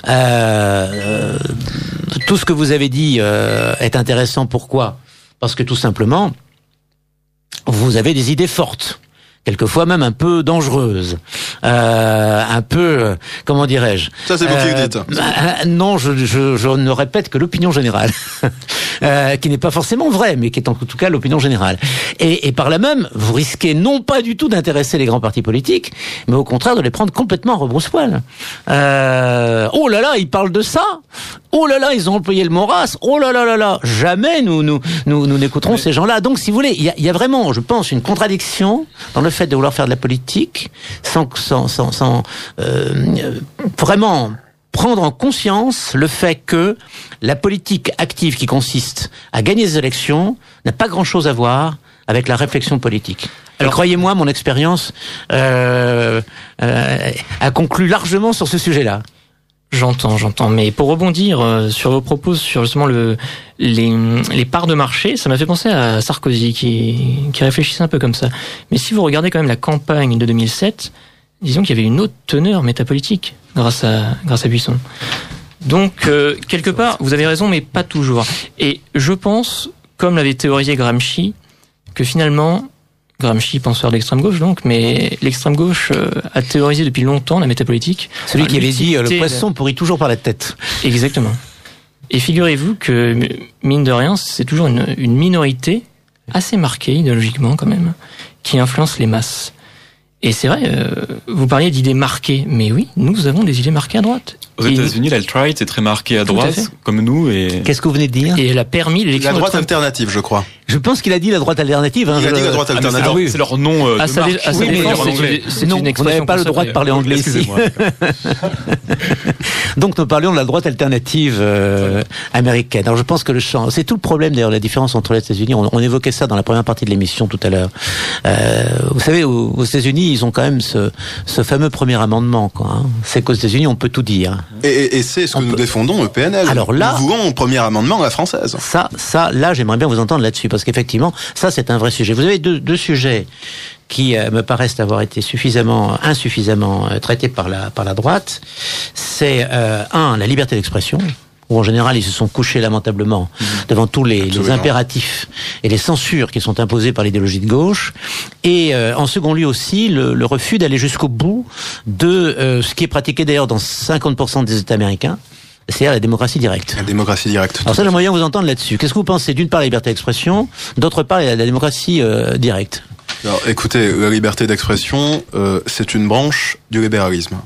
Tout ce que vous avez dit est intéressant. Pourquoi ? Parce que tout simplement, vous avez des idées fortes, quelquefois même un peu dangereuses, un peu, comment dirais-je ? Ça, c'est vous qui le dites. Non, je ne répète que l'opinion générale, qui n'est pas forcément vraie, mais qui est en tout cas l'opinion générale. Et par là même, vous risquez non pas du tout d'intéresser les grands partis politiques, mais au contraire de les prendre complètement en rebrousse-poil. Oh là là, ils parlent de ça. Oh là là, ils ont employé le mot race. Oh là là là là. Jamais nous n'écouterons ces gens-là. Donc, si vous voulez, il y a vraiment, je pense, une contradiction dans le fait de vouloir faire de la politique sans vraiment prendre en conscience le fait que la politique active qui consiste à gagner des élections n'a pas grand-chose à voir avec la réflexion politique. Alors, croyez-moi, mon expérience a conclu largement sur ce sujet-là. J'entends. Mais pour rebondir sur vos propos sur justement les parts de marché, ça m'a fait penser à Sarkozy qui réfléchissait un peu comme ça. Mais si vous regardez quand même la campagne de 2007, disons qu'il y avait une autre teneur métapolitique grâce à Buisson. Donc quelque part, vous avez raison, mais pas toujours. Et je pense, comme l'avait théorisé Gramsci, que finalement Gramsci, penseur d'extrême gauche donc, mais l'extrême gauche a théorisé depuis longtemps la métapolitique. Celui qui avait dit le poisson pourrit toujours par la tête. Exactement. Et figurez-vous que, mine de rien, c'est toujours une minorité assez marquée idéologiquement quand même, qui influence les masses. Et c'est vrai, vous parliez d'idées marquées, mais oui, nous avons des idées marquées à droite. Aux États-Unis, l'alt-right est très marqué à droite, comme nous. Et qu'est-ce que vous venez de dire ? Et elle a permis l'élection. La droite alternative, je crois. Je pense qu'il a dit la droite alternative. Il a dit la droite alternative. Ah oui, c'est leur nom de marque. Oui, mais c'est une expression. Vous n'avez pas le droit de parler anglais ici. Donc nous parlions de la droite alternative américaine. Alors je pense que le champ, c'est tout le problème d'ailleurs, la différence entre les États-Unis. On évoquait ça dans la première partie de l'émission tout à l'heure. Vous savez, aux États-Unis, ils ont quand même ce fameux premier amendement, quoi. Hein. C'est qu'aux États-Unis, on peut tout dire. Et c'est ce que nous défendons au PNL. Alors là, nous voulons un premier amendement à la française. Ça, là, j'aimerais bien vous entendre là-dessus, parce qu'effectivement, ça, c'est un vrai sujet. Vous avez deux sujets qui me paraissent avoir été insuffisamment traités par la droite. C'est la liberté d'expression, où en général ils se sont couchés lamentablement devant tous les impératifs et les censures qui sont imposées par l'idéologie de gauche, et en second lieu aussi le refus d'aller jusqu'au bout de ce qui est pratiqué d'ailleurs dans 50% des États américains, c'est-à-dire la démocratie directe. La démocratie directe. Alors ça, j'aimerais bien vous entendre là-dessus. Qu'est-ce que vous pensez d'une part la liberté d'expression, d'autre part la démocratie directe ? Alors, écoutez, la liberté d'expression, c'est une branche du libéralisme.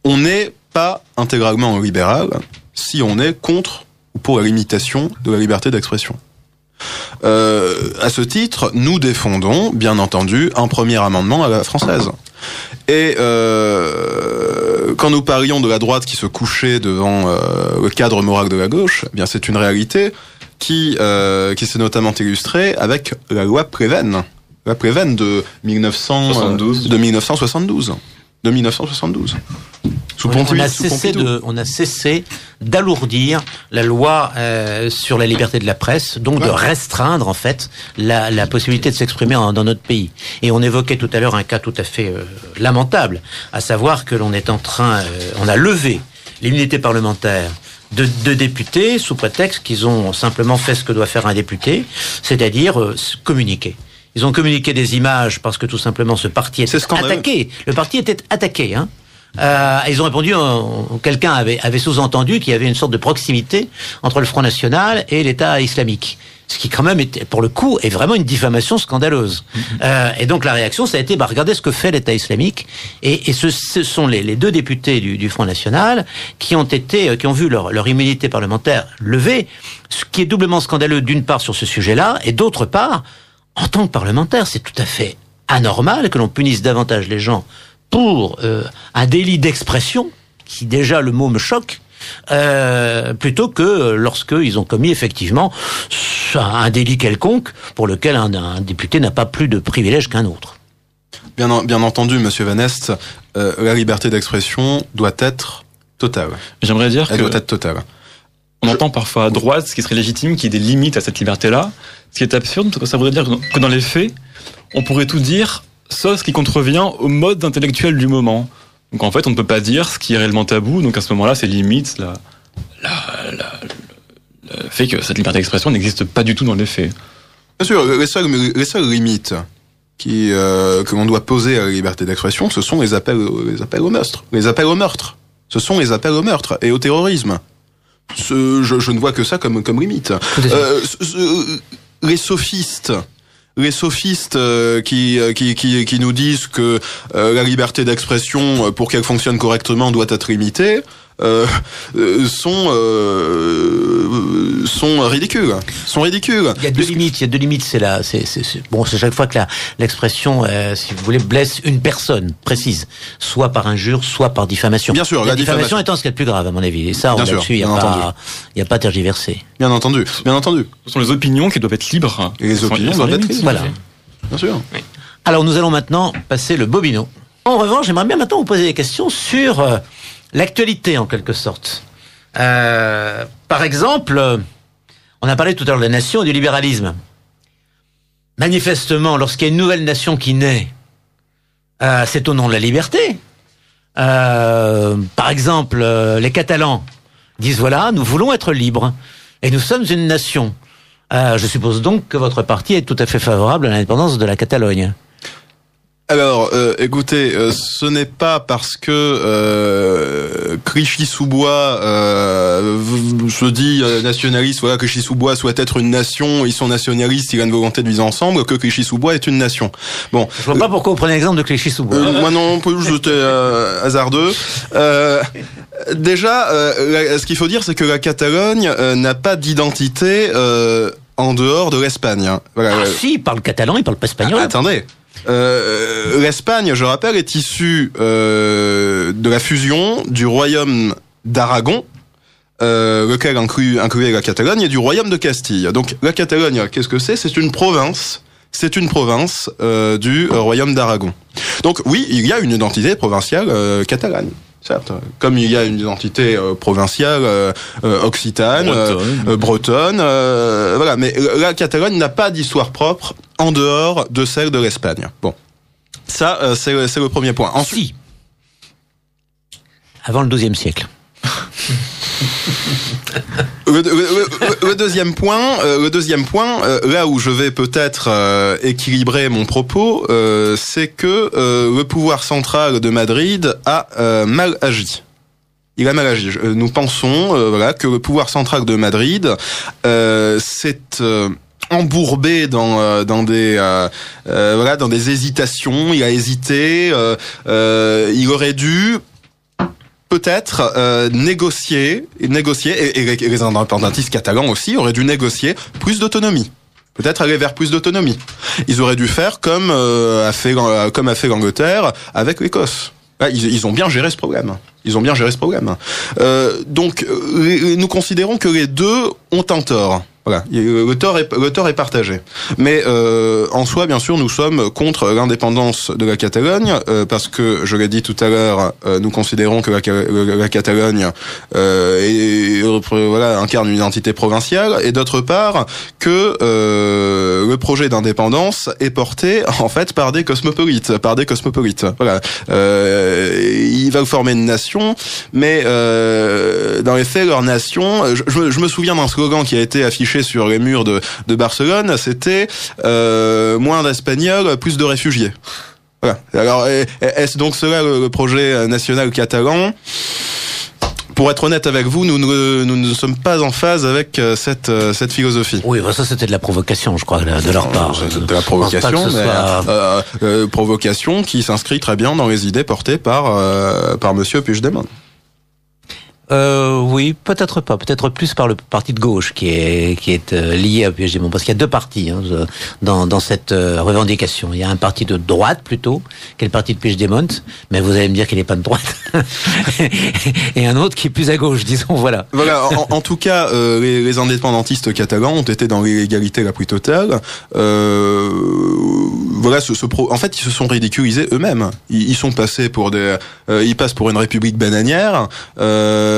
On n'est pas intégralement libéral si on est contre ou pour la limitation de la liberté d'expression. À ce titre, nous défendons, bien entendu, un premier amendement à la française. Et quand nous parlions de la droite qui se couchait devant le cadre moral de la gauche, eh bien c'est une réalité qui s'est notamment illustrée avec la loi Préven. La Préven de 1972. On a cessé d'alourdir la loi sur la liberté de la presse, donc de restreindre en fait la possibilité de s'exprimer dans notre pays. Et on évoquait tout à l'heure un cas tout à fait lamentable, à savoir que l'on est on a levé l'immunité parlementaire de députés sous prétexte qu'ils ont simplement fait ce que doit faire un député, c'est-à-dire communiquer. Ils ont communiqué des images parce que tout simplement ce parti était attaqué. Le parti était attaqué, hein. Ils ont répondu, quelqu'un avait sous-entendu qu'il y avait une sorte de proximité entre le Front National et l'État islamique. Ce qui quand même, pour le coup, est vraiment une diffamation scandaleuse. Et donc la réaction, ça a été, regardez ce que fait l'État islamique. Et ce sont les deux députés du Front National qui ont vu leur immunité parlementaire levée, ce qui est doublement scandaleux d'une part sur ce sujet-là, et d'autre part, en tant que parlementaire, c'est tout à fait anormal que l'on punisse davantage les gens pour un délit d'expression, qui déjà le mot me choque, plutôt que lorsqu'ils ont commis effectivement un délit quelconque pour lequel un député n'a pas plus de privilèges qu'un autre. Bien entendu, Monsieur Van Est, la liberté d'expression doit être totale. J'aimerais dire Elle doit être totale. On entend parfois à droite ce qui serait légitime, qu'il y ait des limites à cette liberté-là. Ce qui est absurde, parce que ça voudrait dire que dans les faits, on pourrait tout dire, sauf ce qui contrevient au mode intellectuel du moment. Donc en fait, on ne peut pas dire ce qui est réellement tabou, donc à ce moment-là, c'est limite le fait que cette liberté d'expression n'existe pas du tout dans les faits. Bien sûr, les seules limites que l'on doit poser à la liberté d'expression, ce sont les appels au meurtre. Les appels au meurtre. Ce sont les appels au meurtre et au terrorisme. Je ne vois que ça comme limite. Les sophistes qui nous disent que la liberté d'expression, pour qu'elle fonctionne correctement, doit être limitée, sont ridicules. Il y a deux limites. C'est chaque fois que l'expression, si vous voulez, blesse une personne précise, soit par injure, soit par diffamation. Bien sûr, la diffamation étant ce qui est le plus grave à mon avis. Et ça, là-dessus, il n'y a pas tergiversé. Bien entendu. Ce sont les opinions qui doivent être libres. Et les opinions doivent être libres. Voilà. Bien sûr. Oui. Alors nous allons maintenant passer le bobino. En revanche, j'aimerais bien maintenant vous poser des questions sur l'actualité en quelque sorte. Par exemple, on a parlé tout à l'heure de la nation et du libéralisme. Manifestement, lorsqu'il y a une nouvelle nation qui naît, c'est au nom de la liberté. Par exemple, les Catalans disent voilà, nous voulons être libres et nous sommes une nation. Je suppose donc que votre parti est tout à fait favorable à l'indépendance de la Catalogne. Alors, écoutez, ce n'est pas parce que Clichy-sous-Bois se dit nationaliste, voilà, Clichy-sous-Bois souhaite être une nation, ils sont nationalistes, il a une volonté de vivre ensemble, que Clichy-sous-Bois est une nation. Bon. Je vois pas pourquoi vous prenez l'exemple de Clichy-sous-Bois. Moi non, j'étais hasardeux. Déjà, ce qu'il faut dire, c'est que la Catalogne n'a pas d'identité en dehors de l'Espagne. Voilà. Si, il parle catalan, il parle pas espagnol. Attendez. L'Espagne, je rappelle, est issue de la fusion du royaume d'Aragon, lequel incluait la Catalogne, et du royaume de Castille. Donc la Catalogne, qu'est-ce que c'est ? C'est une province du royaume d'Aragon. Donc oui, il y a une identité provinciale catalane. Certes, comme il y a une identité provinciale occitane, bretonne, voilà. Mais la Catalogne n'a pas d'histoire propre en dehors de celle de l'Espagne. Bon, ça c'est le premier point. Ensuite, avant le XIIe siècle. Le deuxième point, là où je vais peut-être équilibrer mon propos, c'est que le pouvoir central de Madrid a mal agi. Il a mal agi. Nous pensons que le pouvoir central de Madrid s'est embourbé dans des hésitations. Il a hésité. Il aurait dû peut-être négocier, et les indépendantistes catalans aussi auraient dû négocier plus d'autonomie. Peut-être aller vers plus d'autonomie. Ils auraient dû faire comme a fait l'Angleterre avec l'Écosse. Ils ont bien géré ce problème. Donc, nous considérons que les deux ont un tort. Voilà, le tort est partagé. Mais en soi, bien sûr, nous sommes contre l'indépendance de la Catalogne parce que, je l'ai dit tout à l'heure, nous considérons que la Catalogne incarne une identité provinciale, et d'autre part que le projet d'indépendance est porté en fait par des cosmopolites. Voilà, ils veulent former une nation, mais dans les faits, leur nation. Je me souviens d'un slogan qui a été affiché sur les murs de Barcelone, c'était moins d'Espagnols, plus de réfugiés. Voilà. Alors, est-ce donc cela le projet national catalan ? Pour être honnête avec vous, nous ne sommes pas en phase avec cette philosophie. Oui, ça c'était de la provocation, je crois, de leur part. De la provocation, provocation qui s'inscrit très bien dans les idées portées par Monsieur Puigdemont. Oui, peut-être pas. Peut-être plus par le parti de gauche qui est lié à Puigdemont. Parce qu'il y a deux partis dans cette revendication. Il y a un parti de droite plutôt, qui est le parti de Puigdemont, mais vous allez me dire qu'il n'est pas de droite. Et un autre qui est plus à gauche, disons, voilà. Voilà, en tout cas, les indépendantistes catalans ont été dans l'illégalité la plus totale. Voilà, en fait, ils se sont ridiculisés eux-mêmes. Ils sont passés pour ils passent pour une république bananière.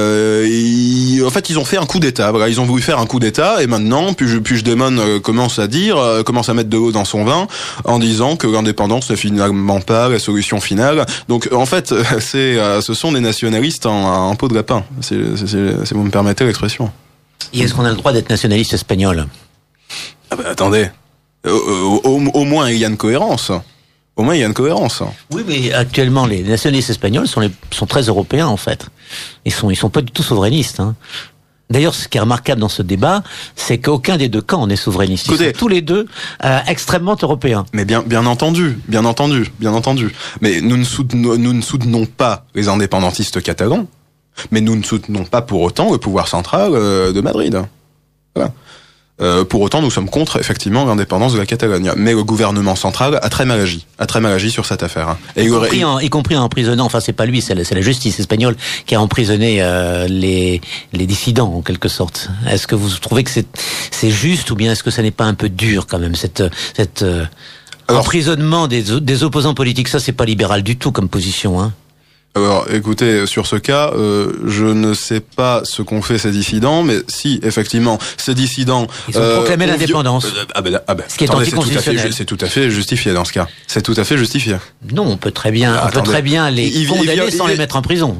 En fait, ils ont fait un coup d'État. Voilà, ils ont voulu faire un coup d'État, et maintenant, Puigdemont commence à mettre de l'eau dans son vin, en disant que l'indépendance n'est finalement pas la solution finale. Donc, en fait, ce sont des nationalistes en peau de lapin. Si vous me permettez l'expression. Et est-ce qu'on a le droit d'être nationaliste espagnol ? Ah bah, attendez. Au moins, il y a une cohérence. Au moins, il y a une cohérence. Oui, mais actuellement, les nationalistes espagnols sont très européens, en fait. Ils sont pas du tout souverainistes, hein. D'ailleurs, ce qui est remarquable dans ce débat, c'est qu'aucun des deux camps n'est souverainiste. Ils sont tous les deux extrêmement européens. Mais bien entendu. Mais nous ne soutenons pas les indépendantistes catalans, mais nous ne soutenons pas pour autant le pouvoir central de Madrid. Voilà. Pour autant, nous sommes contre, effectivement, l'indépendance de la Catalogne. Mais le gouvernement central a très mal agi sur cette affaire. Hein. Et y compris en emprisonnant, enfin c'est pas lui, c'est la justice espagnole qui a emprisonné les dissidents, en quelque sorte. Est-ce que vous trouvez que c'est juste, ou bien est-ce que ça n'est pas un peu dur, quand même, cet emprisonnement des opposants politiques? Ça, c'est pas libéral du tout comme position, hein. Alors, écoutez, sur ce cas, je ne sais pas ce qu'ont fait ces dissidents, mais si, effectivement, ces dissidents... Ils ont proclamé l'indépendance. Ce qui est anticonstitutionnel. C'est tout à fait justifié dans ce cas. C'est tout à fait justifié. Non, on peut très bien les condamner sans les mettre en prison.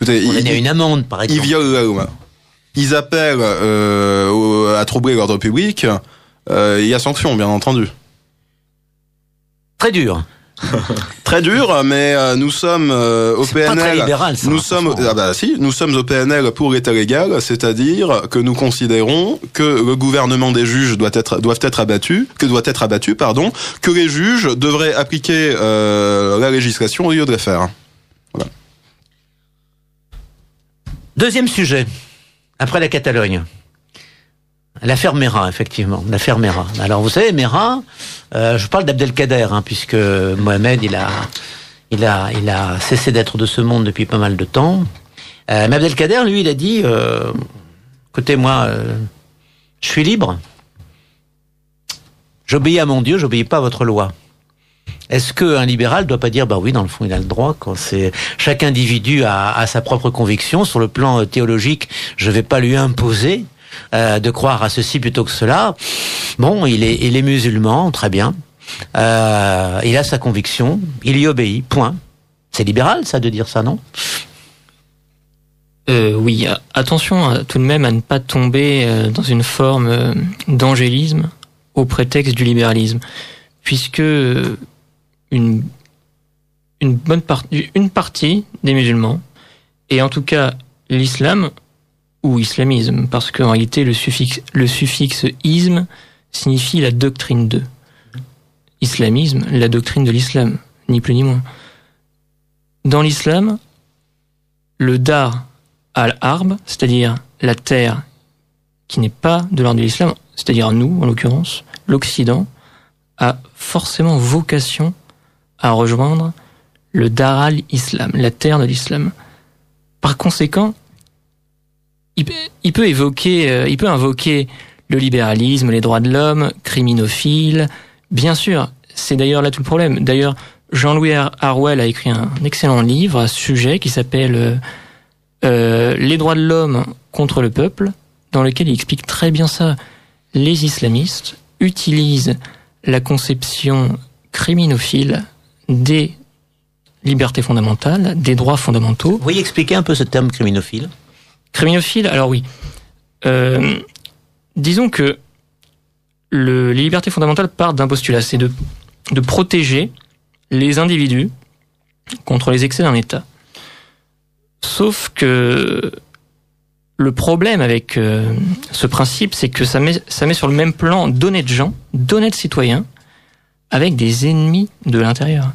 Écoutez, on a une amende, par exemple. Ils violent la loi. Ils appellent à troubler l'ordre public. Il y a sanction, bien entendu. Très dur. Très dur, mais nous sommes au PNL. Pas très libéral, ça, nous sommes au PNL pour l'État légal, c'est-à-dire que nous considérons que le gouvernement des juges doit être abattu, que les juges devraient appliquer la législation au lieu de la faire. Voilà. Deuxième sujet, après la Catalogne. L'affaire Mera, effectivement, l'affaire Mera. Alors, vous savez, Mera, je parle d'Abdelkader, puisque Mohamed, il a cessé d'être de ce monde depuis pas mal de temps. Mais Abdelkader, lui, il a dit, écoutez, moi, je suis libre. J'obéis à mon Dieu, j'obéis pas à votre loi. Est-ce qu'un libéral doit pas dire, bah oui, dans le fond, il a le droit, quoi. Chaque individu a sa propre conviction. Sur le plan théologique, je vais pas lui imposer de croire à ceci plutôt que cela. Bon, il est musulman, très bien. Il a sa conviction, il y obéit, point. C'est libéral, ça, de dire ça, non ? Oui, attention tout de même à ne pas tomber dans une forme d'angélisme au prétexte du libéralisme, puisque une partie des musulmans, et en tout cas l'islam, ou islamisme, parce qu'en réalité le suffixe isme signifie la doctrine de. Islamisme, la doctrine de l'islam, ni plus ni moins. Dans l'islam, le dar al-harb, c'est-à-dire la terre qui n'est pas de l'ordre de l'islam, c'est-à-dire nous en l'occurrence, l'Occident, a forcément vocation à rejoindre le dar al-islam, la terre de l'islam. Par conséquent, il peut invoquer le libéralisme, les droits de l'homme, criminophiles. Bien sûr, c'est d'ailleurs là tout le problème. D'ailleurs, Jean-Louis Harwell a écrit un excellent livre à ce sujet qui s'appelle Les droits de l'homme contre le peuple, dans lequel il explique très bien ça. Les islamistes utilisent la conception criminophile des libertés fondamentales, des droits fondamentaux. Vous pourriez expliquer un peu ce terme criminophile ? Criminophile, alors oui. Disons que les libertés fondamentales partent d'un postulat, c'est de protéger les individus contre les excès d'un État. Sauf que le problème avec ce principe, c'est que ça met sur le même plan d'honnêtes gens, d'honnêtes citoyens, avec des ennemis de l'intérieur.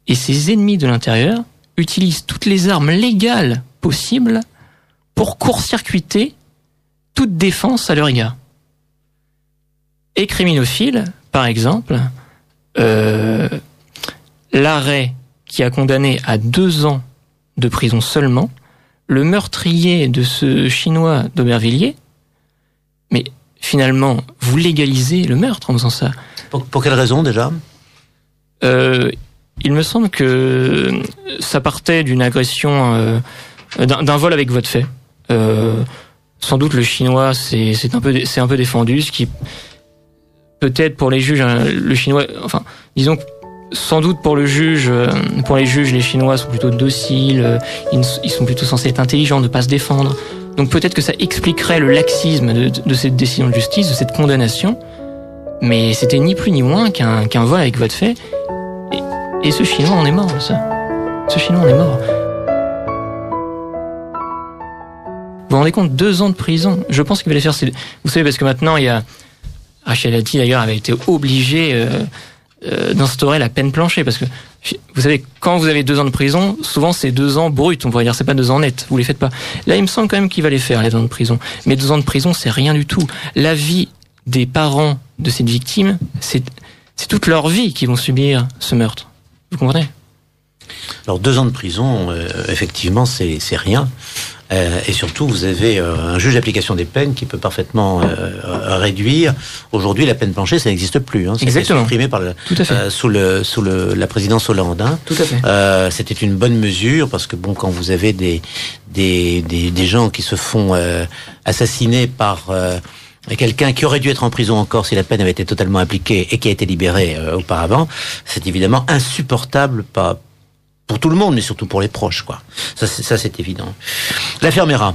Et ces ennemis de l'intérieur utilisent toutes les armes légales possibles pour court-circuiter toute défense à leur égard. Et criminophiles, par exemple, l'arrêt qui a condamné à 2 ans de prison seulement le meurtrier de ce Chinois d'Aubervilliers, mais finalement, vous légalisez le meurtre en faisant ça. Pour quelle raison déjà ? Il me semble que ça partait d'une agression, d'un vol avec voie de fait. Sans doute le Chinois c'est un peu défendu, ce qui peut-être pour les juges, le Chinois, enfin disons que sans doute pour les juges, les Chinois sont plutôt dociles, ils sont plutôt censés être intelligents, ne pas se défendre. Donc peut-être que ça expliquerait le laxisme de cette décision de justice, de cette condamnation. Mais c'était ni plus ni moins qu'un vol avec voie de fait. Et ce Chinois en est mort, ça. Ce Chinois en est mort. Vous vous rendez compte, 2 ans de prison. Je pense qu'il va les faire. Vous savez, parce que maintenant, il y a Rachel Dati d'ailleurs avait été obligé d'instaurer la peine plancher, parce que vous savez, quand vous avez 2 ans de prison, souvent c'est 2 ans bruts, on pourrait dire, c'est pas 2 ans nets, vous les faites pas. Là, il me semble quand même qu'il va les faire, les 2 ans de prison. Mais 2 ans de prison, c'est rien du tout. La vie des parents de cette victime, c'est toute leur vie qu'ils vont subir ce meurtre. Vous comprenez ? Alors 2 ans de prison, effectivement, c'est rien. Et surtout, vous avez un juge d'application des peines qui peut parfaitement réduire. Aujourd'hui, la peine plancher, ça n'existe plus. Hein. Ça a été supprimé par sous la présidence Hollande. Hein. Tout à fait. C'était une bonne mesure parce que bon, quand vous avez des gens qui se font assassiner par quelqu'un qui aurait dû être en prison encore si la peine avait été totalement appliquée et qui a été libéré auparavant, c'est évidemment insupportable, pas pour tout le monde, mais surtout pour les proches, quoi. Ça c'est évident. L'affaire Meyrat.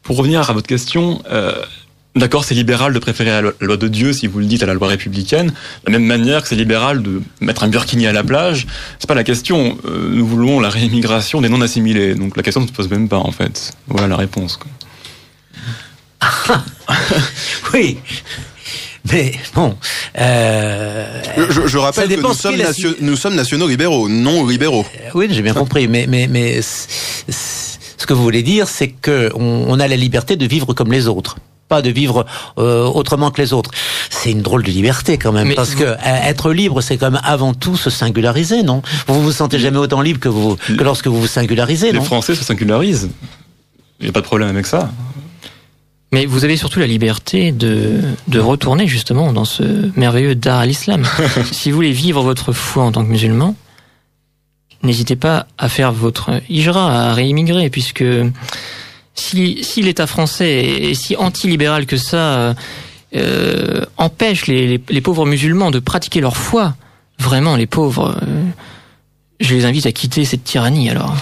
Pour revenir à votre question, d'accord, c'est libéral de préférer la loi de Dieu, si vous le dites, à la loi républicaine. De la même manière que c'est libéral de mettre un burkini à la plage. C'est pas la question. Nous voulons la réimmigration des non-assimilés. Donc la question ne se pose même pas, en fait. Voilà la réponse, quoi. Oui. Mais bon, je rappelle que nous sommes nationaux libéraux, non libéraux. Oui, j'ai bien compris. Mais ce que vous voulez dire, c'est que on a la liberté de vivre comme les autres, pas de vivre autrement que les autres. C'est une drôle de liberté quand même, parce que être libre, c'est quand même avant tout se singulariser, non ? Vous vous sentez jamais autant libre que lorsque vous vous singularisez, non ? Les Français se singularisent. Il n'y a pas de problème avec ça. Mais vous avez surtout la liberté de retourner justement dans ce merveilleux Dar al-Islam. Si vous voulez vivre votre foi en tant que musulman, n'hésitez pas à faire votre hijra, à réimmigrer, puisque si l'État français est si anti-libéral que ça empêche les pauvres musulmans de pratiquer leur foi, vraiment les pauvres, je les invite à quitter cette tyrannie alors.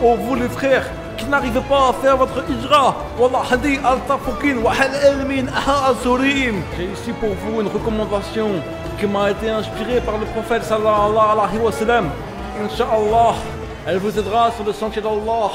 Oh vous les frères qui n'arrivez pas à faire votre hijra, Wallah hadi al-tafukin wa hal-ilmin al-surim. J'ai ici pour vous une recommandation qui m'a été inspirée par le prophète sallallahu alayhi wa sallam. Inch'Allah, elle vous aidera sur le sentier d'Allah.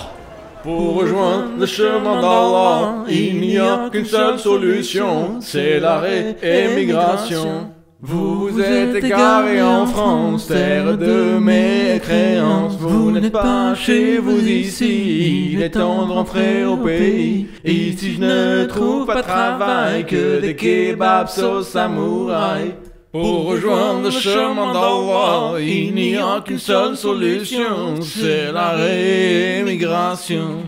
Pour rejoindre le chemin d'Allah, il n'y a qu'une seule solution, c'est la réémigration. Vous êtes égarés en France, terre de mécréance. Vous n'êtes pas chez vous ici, il est temps de rentrer au pays. Ici je ne trouve pas de travail, que des kebabs sauce samouraï. Pour rejoindre le chemin d'Allah, il n'y a qu'une seule solution, c'est la réémigration.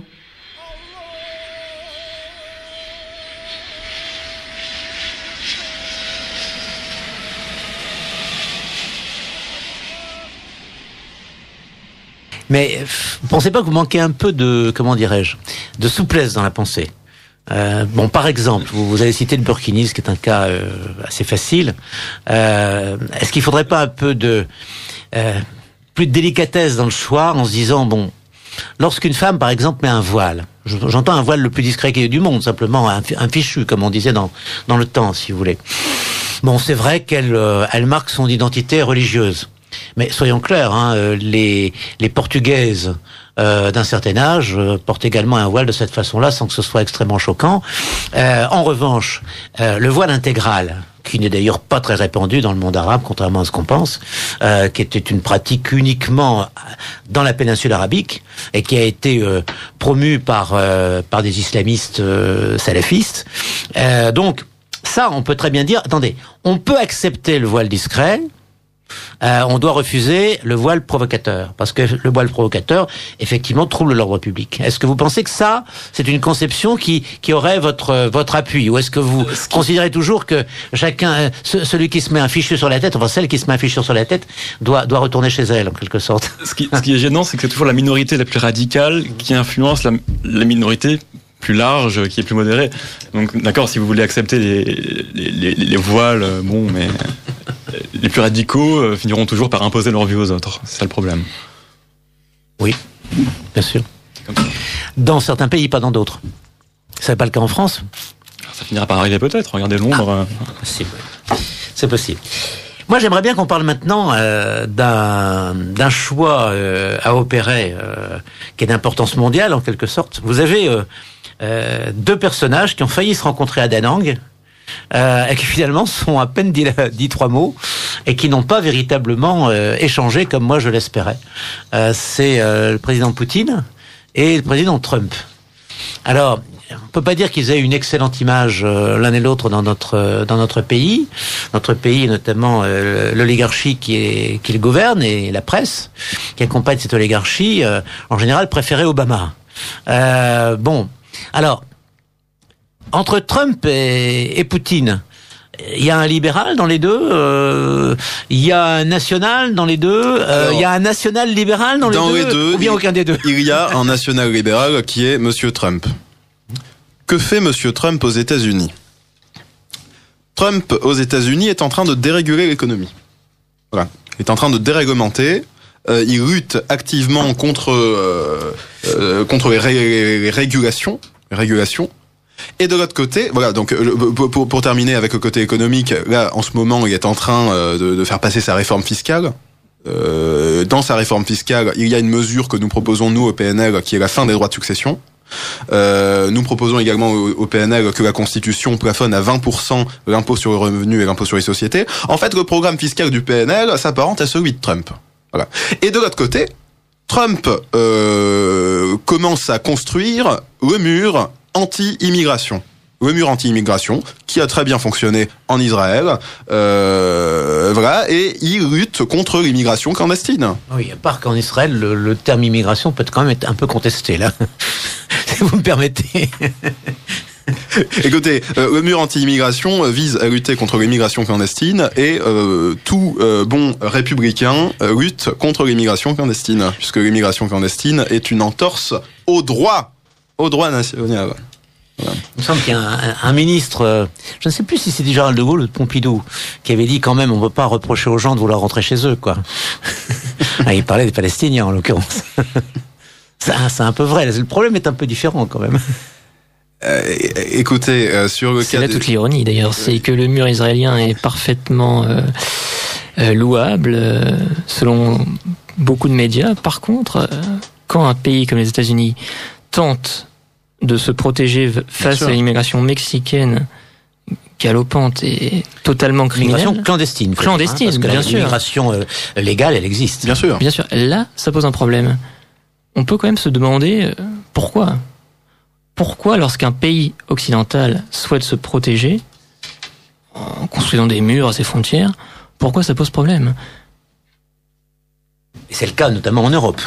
Mais vous pensez pas que vous manquez un peu de, comment dirais-je, de souplesse dans la pensée ? Bon, par exemple, vous avez cité le burkini, ce qui est un cas assez facile. Est-ce qu'il faudrait pas un peu de plus de délicatesse dans le choix, en se disant bon, lorsqu'une femme, par exemple, met un voile, j'entends un voile le plus discret qui est du monde, simplement un fichu, comme on disait dans le temps, si vous voulez. Bon, c'est vrai qu'elle marque son identité religieuse. Mais soyons clairs, hein, les Portugaises d'un certain âge portent également un voile de cette façon-là, sans que ce soit extrêmement choquant. En revanche, le voile intégral, qui n'est d'ailleurs pas très répandu dans le monde arabe, contrairement à ce qu'on pense, qui était une pratique uniquement dans la péninsule arabique et qui a été promue par des islamistes salafistes. Donc, ça, on peut très bien dire, attendez, on peut accepter le voile discret, on doit refuser le voile provocateur, parce que le voile provocateur, effectivement, trouble l'ordre public. Est-ce que vous pensez que ça, c'est une conception qui aurait votre appui, ou est-ce que vous considérez toujours que chacun, celui qui se met un fichu sur la tête, enfin celle qui se met un fichu sur la tête, doit retourner chez elle, en quelque sorte? Ce qui est gênant, c'est que c'est toujours la minorité la plus radicale qui influence la minorité plus large, qui est plus modérée. Donc, d'accord, si vous voulez accepter les voiles, bon, mais les plus radicaux finiront toujours par imposer leur vue aux autres. C'est ça le problème. Oui, bien sûr. Dans certains pays, pas dans d'autres. Ce n'est pas le cas en France. Ça finira par arriver peut-être. Regardez Londres. C'est possible. Moi, j'aimerais bien qu'on parle maintenant d'un choix à opérer qui est d'importance mondiale, en quelque sorte. Vous avez deux personnages qui ont failli se rencontrer à Da Nang, et qui finalement sont à peine dit trois mots et qui n'ont pas véritablement échangé comme moi je l'espérais. C'est le président Poutine et le président Trump. Alors, on peut pas dire qu'ils aient une excellente image l'un et l'autre dans notre pays. Notre pays, notamment l'oligarchie qui le gouverne et la presse qui accompagne cette oligarchie, en général préférait Obama. Bon, alors entre Trump et Poutine, il y a un libéral dans les deux, il y a un national dans les deux, il y a un national libéral dans les deux, ou bien aucun des deux. Il y a un national libéral qui est Monsieur Trump. Que fait Monsieur Trump aux États-Unis? Trump aux États-Unis est en train de déréguler l'économie. Voilà, il est en train de déréglementer. Il lutte activement contre les régulations. Et de l'autre côté, voilà, donc pour terminer avec le côté économique, là en ce moment il est en train de faire passer sa réforme fiscale. Dans sa réforme fiscale, il y a une mesure que nous proposons nous au PNL qui est la fin des droits de succession. Nous proposons également au PNL que la Constitution plafonne à 20% l'impôt sur le revenu et l'impôt sur les sociétés. En fait, le programme fiscal du PNL s'apparente à celui de Trump. Voilà. Et de l'autre côté, Trump commence à construire le mur anti-immigration. Le mur anti-immigration, qui a très bien fonctionné en Israël, voilà, et il lutte contre l'immigration clandestine. Oui, à part qu'en Israël, le terme immigration peut quand même être un peu contesté, là. Si vous me permettez. Écoutez, le mur anti-immigration vise à lutter contre l'immigration clandestine et tout bon républicain lutte contre l'immigration clandestine, puisque l'immigration clandestine est une entorse au droit national. Voilà. Il me semble qu'il y a un ministre, je ne sais plus si c'était Gérald de Gaulle ou de Pompidou, qui avait dit quand même on ne peut pas reprocher aux gens de vouloir rentrer chez eux, quoi. Il parlait des Palestiniens en l'occurrence. C'est un peu vrai, le problème est un peu différent quand même. Écoutez, sur le cas... C'est là toute l'ironie d'ailleurs, c'est que le mur israélien est parfaitement louable selon beaucoup de médias. Par contre, quand un pays comme les États-Unis tente de se protéger face à l'immigration mexicaine galopante et totalement criminelle... Immigration clandestine. Clandestine, parce que bien sûr. L'immigration légale, elle existe. Bien sûr. Bien sûr. Là, ça pose un problème. On peut quand même se demander pourquoi. Pourquoi, lorsqu'un pays occidental souhaite se protéger, en construisant des murs à ses frontières, pourquoi ça pose problème? Et c'est le cas notamment en Europe.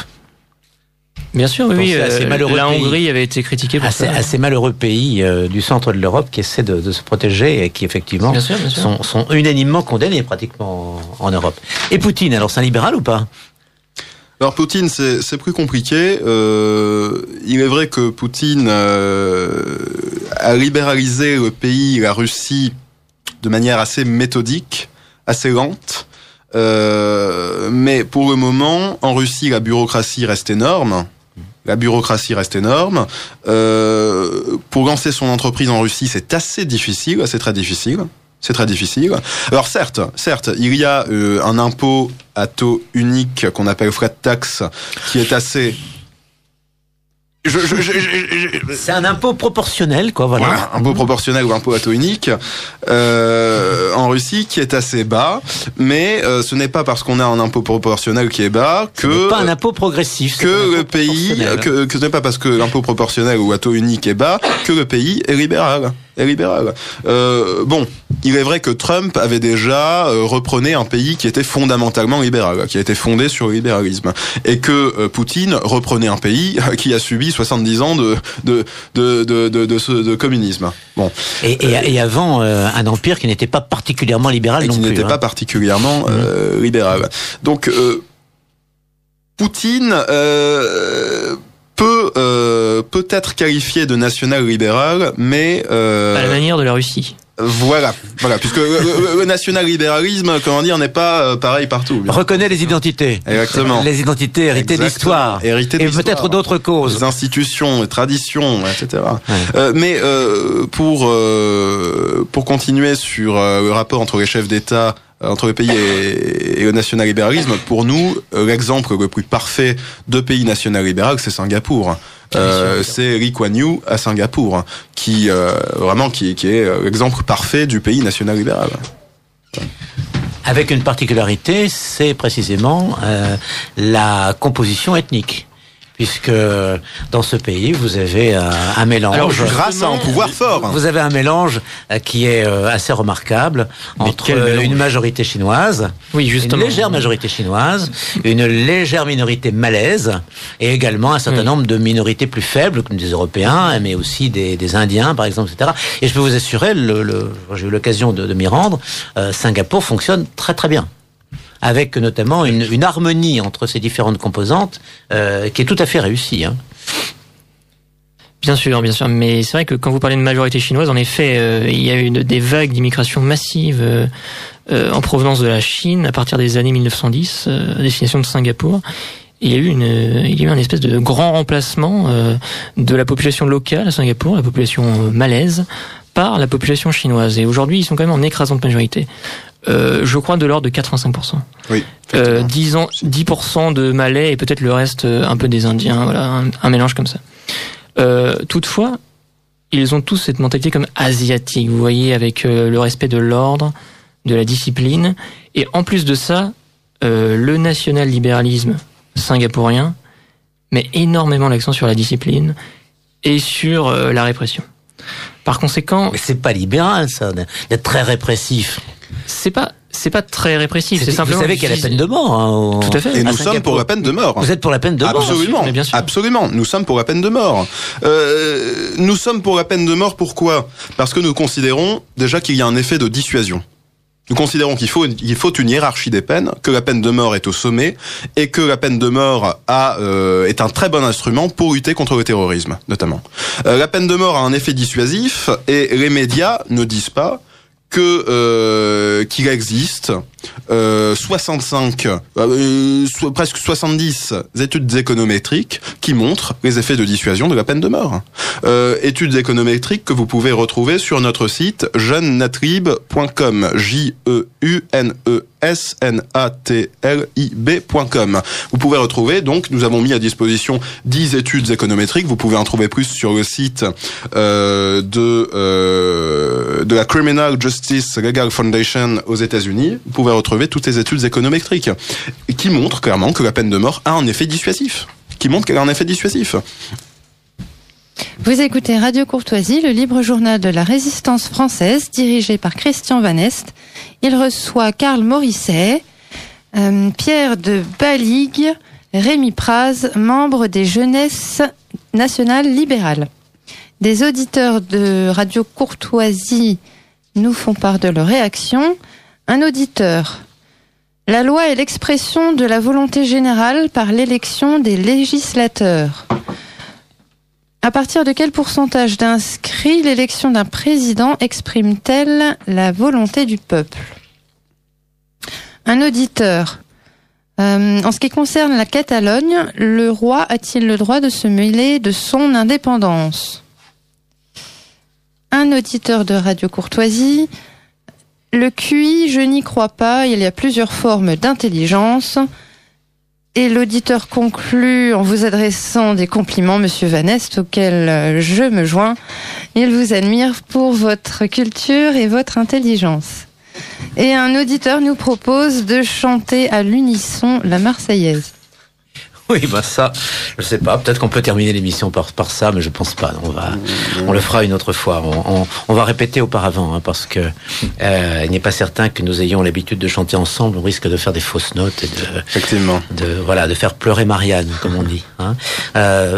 Bien sûr, oui. La pays. Hongrie avait été critiquée pour ça. Assez malheureux pays du centre de l'Europe qui essaient de se protéger et qui effectivement bien sûr. Sont unanimement condamnés pratiquement en Europe. Et Poutine, alors c'est un libéral ou pas? Alors Poutine, c'est plus compliqué. Il est vrai que Poutine a libéralisé le pays, la Russie, de manière assez méthodique, assez lente. Mais pour le moment, en Russie, la bureaucratie reste énorme. La bureaucratie reste énorme. Pour lancer son entreprise en Russie, c'est assez difficile, c'est très difficile. C'est très difficile. Alors certes, il y a un impôt à taux unique qu'on appelle flat tax, qui est assez... C'est un impôt proportionnel, quoi, voilà. Impôt proportionnel ou impôt à taux unique en Russie qui est assez bas, mais ce n'est pas parce qu'on a un impôt proportionnel qui est bas que pas un impôt progressif. Que le pays, que ce n'est pas parce que l'impôt proportionnel ou à taux unique est bas que le pays est libéral. Bon, il est vrai que Trump avait déjà reprenait un pays qui était fondamentalement libéral, qui a été fondé sur le libéralisme, et que Poutine reprenait un pays qui a subi 70 ans de communisme. Bon. Et avant un empire qui n'était pas particulièrement libéral non plus. Qui n'était pas particulièrement libéral. Donc Poutine peut être qualifié de national-libéral, mais à la manière de la Russie. Voilà, puisque le national-libéralisme, comment dire, n'est pas pareil partout. Reconnaît les identités. Exactement. Les identités héritées de l'histoire. Et peut-être d'autres causes. Les institutions, les traditions, etc. Ouais. Mais pour continuer sur le rapport entre les chefs d'État, entre le pays et le national-libéralisme, pour nous, l'exemple le plus parfait de pays national-libéral, c'est Singapour. C'est Lee Kuan Yew à Singapour, qui est l'exemple parfait du pays national-libéral. Avec une particularité, c'est précisément la composition ethnique. Puisque dans ce pays, vous avez un mélange. Alors, grâce à un pouvoir fort. Vous avez un mélange qui est assez remarquable entre une majorité chinoise, oui, justement, une légère majorité chinoise, une légère minorité malaise, et également un certain nombre de minorités plus faibles, comme des Européens, mais aussi des Indiens, par exemple, etc. Et je peux vous assurer, j'ai eu l'occasion de m'y rendre, Singapour fonctionne très très bien, avec notamment une harmonie entre ces différentes composantes qui est tout à fait réussie. Hein. Bien sûr, mais c'est vrai que quand vous parlez de majorité chinoise, en effet, il y a eu des vagues d'immigration massive en provenance de la Chine à partir des années 1910, à destination de Singapour. Il y a eu un espèce de grand remplacement de la population locale à Singapour, la population malaise, par la population chinoise. Et aujourd'hui, ils sont quand même en écrasante majorité. Je crois de l'ordre de 85%. Oui. 10% de Malais et peut-être le reste un peu des Indiens, voilà, un mélange comme ça. Toutefois, ils ont tous cette mentalité comme asiatique, vous voyez, avec le respect de l'ordre, de la discipline, et en plus de ça, le national-libéralisme singapourien met énormément l'accent sur la discipline et sur la répression. Par conséquent... Mais c'est pas libéral, ça, d'être très répressif. C'est pas très répressif, c'est simplement... Vous savez qu'il y a la peine de mort. Hein, Tout à fait. Et nous sommes pour la peine de mort. Vous êtes pour la peine de mort? Absolument, bien sûr. Absolument. Nous sommes pour la peine de mort. Nous sommes pour la peine de mort, pourquoi? Parce que nous considérons déjà qu'il y a un effet de dissuasion. Nous considérons qu'il faut une hiérarchie des peines, que la peine de mort est au sommet, et que la peine de mort est un très bon instrument pour lutter contre le terrorisme, notamment. La peine de mort a un effet dissuasif, et les médias ne disent pas qu'il existe presque 70 études économétriques qui montrent les effets de dissuasion de la peine de mort. Études économétriques que vous pouvez retrouver sur notre site jeunenatrib.com, JEUNESNATLIB.com. Vous pouvez retrouver, donc, nous avons mis à disposition 10 études économétriques. Vous pouvez en trouver plus sur le site de la Criminal Justice Legal Foundation aux États-Unis. Vous pouvez retrouver toutes ces études économétriques qui montrent clairement que la peine de mort a un effet dissuasif. Vous écoutez Radio Courtoisie, le libre journal de la résistance française, dirigé par Christian Van Est. Il reçoit Karl Morisset, Pierre de Baligue, Rémi Praz, membre des Jeunesses nationales libérales. Des auditeurs de Radio Courtoisie nous font part de leur réaction. Un auditeur. La loi est l'expression de la volonté générale par l'élection des législateurs. À partir de quel pourcentage d'inscrits l'élection d'un président exprime-t-elle la volonté du peuple? Un auditeur. En ce qui concerne la Catalogne, le roi a-t-il le droit de se mêler de son indépendance? Un auditeur de Radio Courtoisie. Le QI, je n'y crois pas, il y a plusieurs formes d'intelligence. Et l'auditeur conclut en vous adressant des compliments, Monsieur Van Est, auxquels je me joins. Il vous admire pour votre culture et votre intelligence. Et un auditeur nous propose de chanter à l'unisson la Marseillaise. Oui, ça, je sais pas. Peut-être qu'on peut terminer l'émission par ça, mais je pense pas. On le fera une autre fois. On va répéter auparavant, parce que il n'est pas certain que nous ayons l'habitude de chanter ensemble. On risque de faire des fausses notes et de faire pleurer Marianne, comme on dit.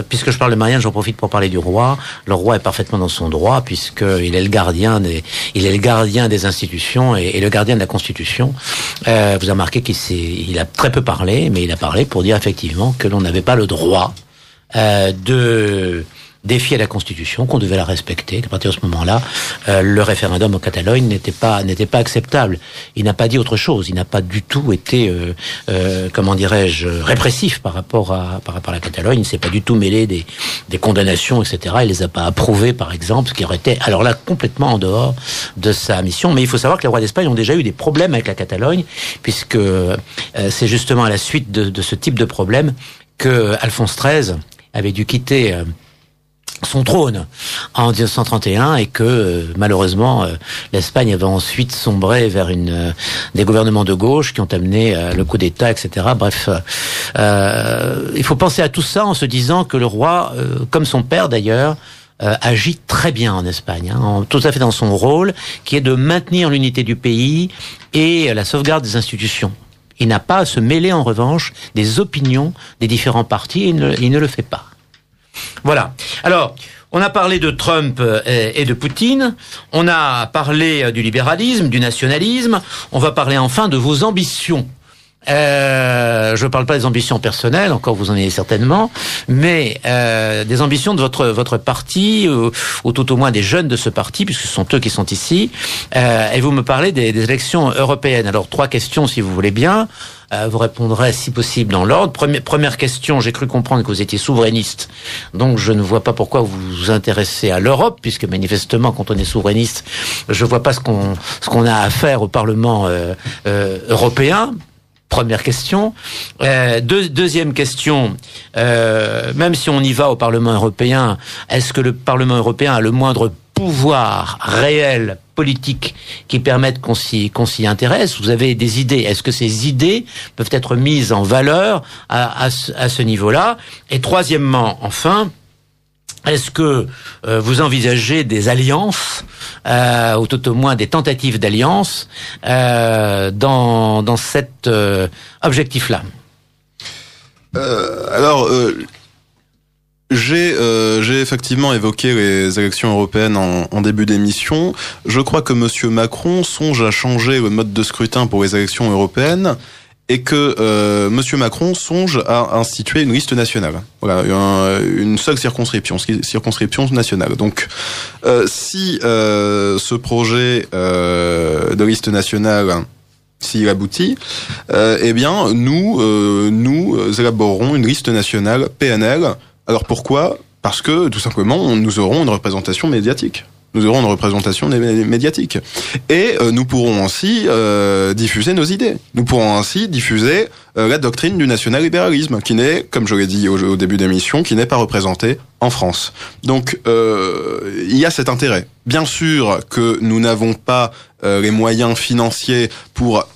Puisque je parle de Marianne, j'en profite pour parler du roi. Le roi est parfaitement dans son droit, puisqu'il est le gardien des institutions et le gardien de la Constitution. Vous avez remarqué qu'il a très peu parlé, mais il a parlé pour dire effectivement que l'on n'avait pas le droit de défier la Constitution, qu'on devait la respecter, qu'à partir de ce moment-là, le référendum en Catalogne n'était pas acceptable. Il n'a pas dit autre chose. Il n'a pas du tout été, répressif par rapport à la Catalogne. Il ne s'est pas du tout mêlé des condamnations, etc. Il les a pas approuvées, par exemple, ce qui aurait été, alors là, complètement en dehors de sa mission. Mais il faut savoir que les rois d'Espagne ont déjà eu des problèmes avec la Catalogne, puisque c'est justement à la suite de ce type de problème que Alphonse XIII avait dû quitter son trône en 1931 et que malheureusement l'Espagne avait ensuite sombré vers des gouvernements de gauche qui ont amené le coup d'État, etc. Bref, il faut penser à tout ça en se disant que le roi, comme son père d'ailleurs, agit très bien en Espagne, tout à fait dans son rôle, qui est de maintenir l'unité du pays et la sauvegarde des institutions. Il n'a pas à se mêler en revanche des opinions des différents partis et il ne le fait pas. Voilà. Alors, on a parlé de Trump et de Poutine, on a parlé du libéralisme, du nationalisme, on va parler enfin de vos ambitions. Je ne parle pas des ambitions personnelles, encore vous en avez certainement, mais des ambitions de votre parti, ou tout au moins des jeunes de ce parti, puisque ce sont eux qui sont ici, et vous me parlez des élections européennes. Alors 3 questions si vous voulez bien. Vous répondrez si possible dans l'ordre. Première question, j'ai cru comprendre que vous étiez souverainiste, donc je ne vois pas pourquoi vous vous intéressez à l'Europe, puisque manifestement quand on est souverainiste, je ne vois pas ce qu'on a à faire au Parlement européen. Première question. Deuxième question, même si on y va au Parlement européen, est-ce que le Parlement européen a le moindre pouvoir réel, politique, qui permette qu'on s'y intéresse? Vous avez des idées. Est-ce que ces idées peuvent être mises en valeur à ce niveau-là? Et troisièmement, enfin, est-ce que vous envisagez des alliances, ou tout au moins des tentatives d'alliance dans cet objectif-là? J'ai effectivement évoqué les élections européennes en début d'émission. Je crois que Monsieur Macron songe à changer le mode de scrutin pour les élections européennes et que Monsieur Macron songe à instituer une liste nationale. Voilà, une seule circonscription nationale. Donc, si ce projet de liste nationale, s'il aboutit, eh bien, nous élaborerons une liste nationale PNL. Alors pourquoi ? Parce que, tout simplement, nous aurons une représentation médiatique. Et nous pourrons ainsi diffuser nos idées. Nous pourrons ainsi diffuser la doctrine du national-libéralisme, qui n'est, comme je l'ai dit au début d'émission, qui n'est pas représentée en France. Donc, il y a cet intérêt. Bien sûr que nous n'avons pas les moyens financiers pour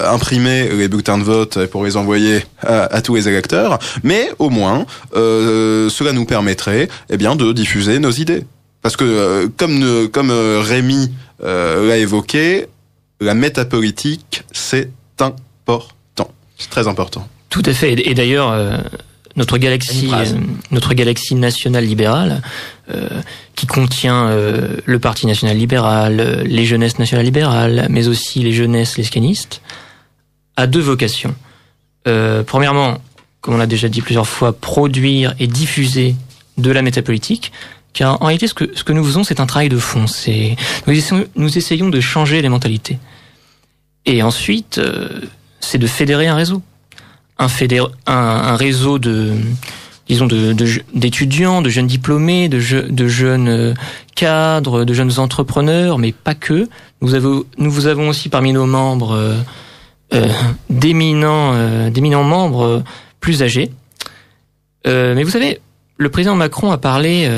imprimer les bulletins de vote pour les envoyer à tous les électeurs, mais au moins cela nous permettrait de diffuser nos idées. Parce que comme Rémi l'a évoqué, la métapolitique c'est important, c'est très important. Tout à fait. Et d'ailleurs, notre galaxie nationale libérale, qui contient le Parti national libéral, les jeunesses nationales libérales, mais aussi les jeunesses lescanistes, a 2 vocations. Premièrement, comme on l'a déjà dit plusieurs fois, produire et diffuser de la métapolitique, car en réalité, ce que nous faisons, c'est un travail de fond. Nous essayons de changer les mentalités. Et ensuite, c'est de fédérer un réseau. un réseau d'étudiants, de jeunes diplômés, de jeunes cadres, de jeunes entrepreneurs, mais pas que. Nous avons aussi parmi nos membres d'éminents membres plus âgés. Mais vous savez, le président Macron a parlé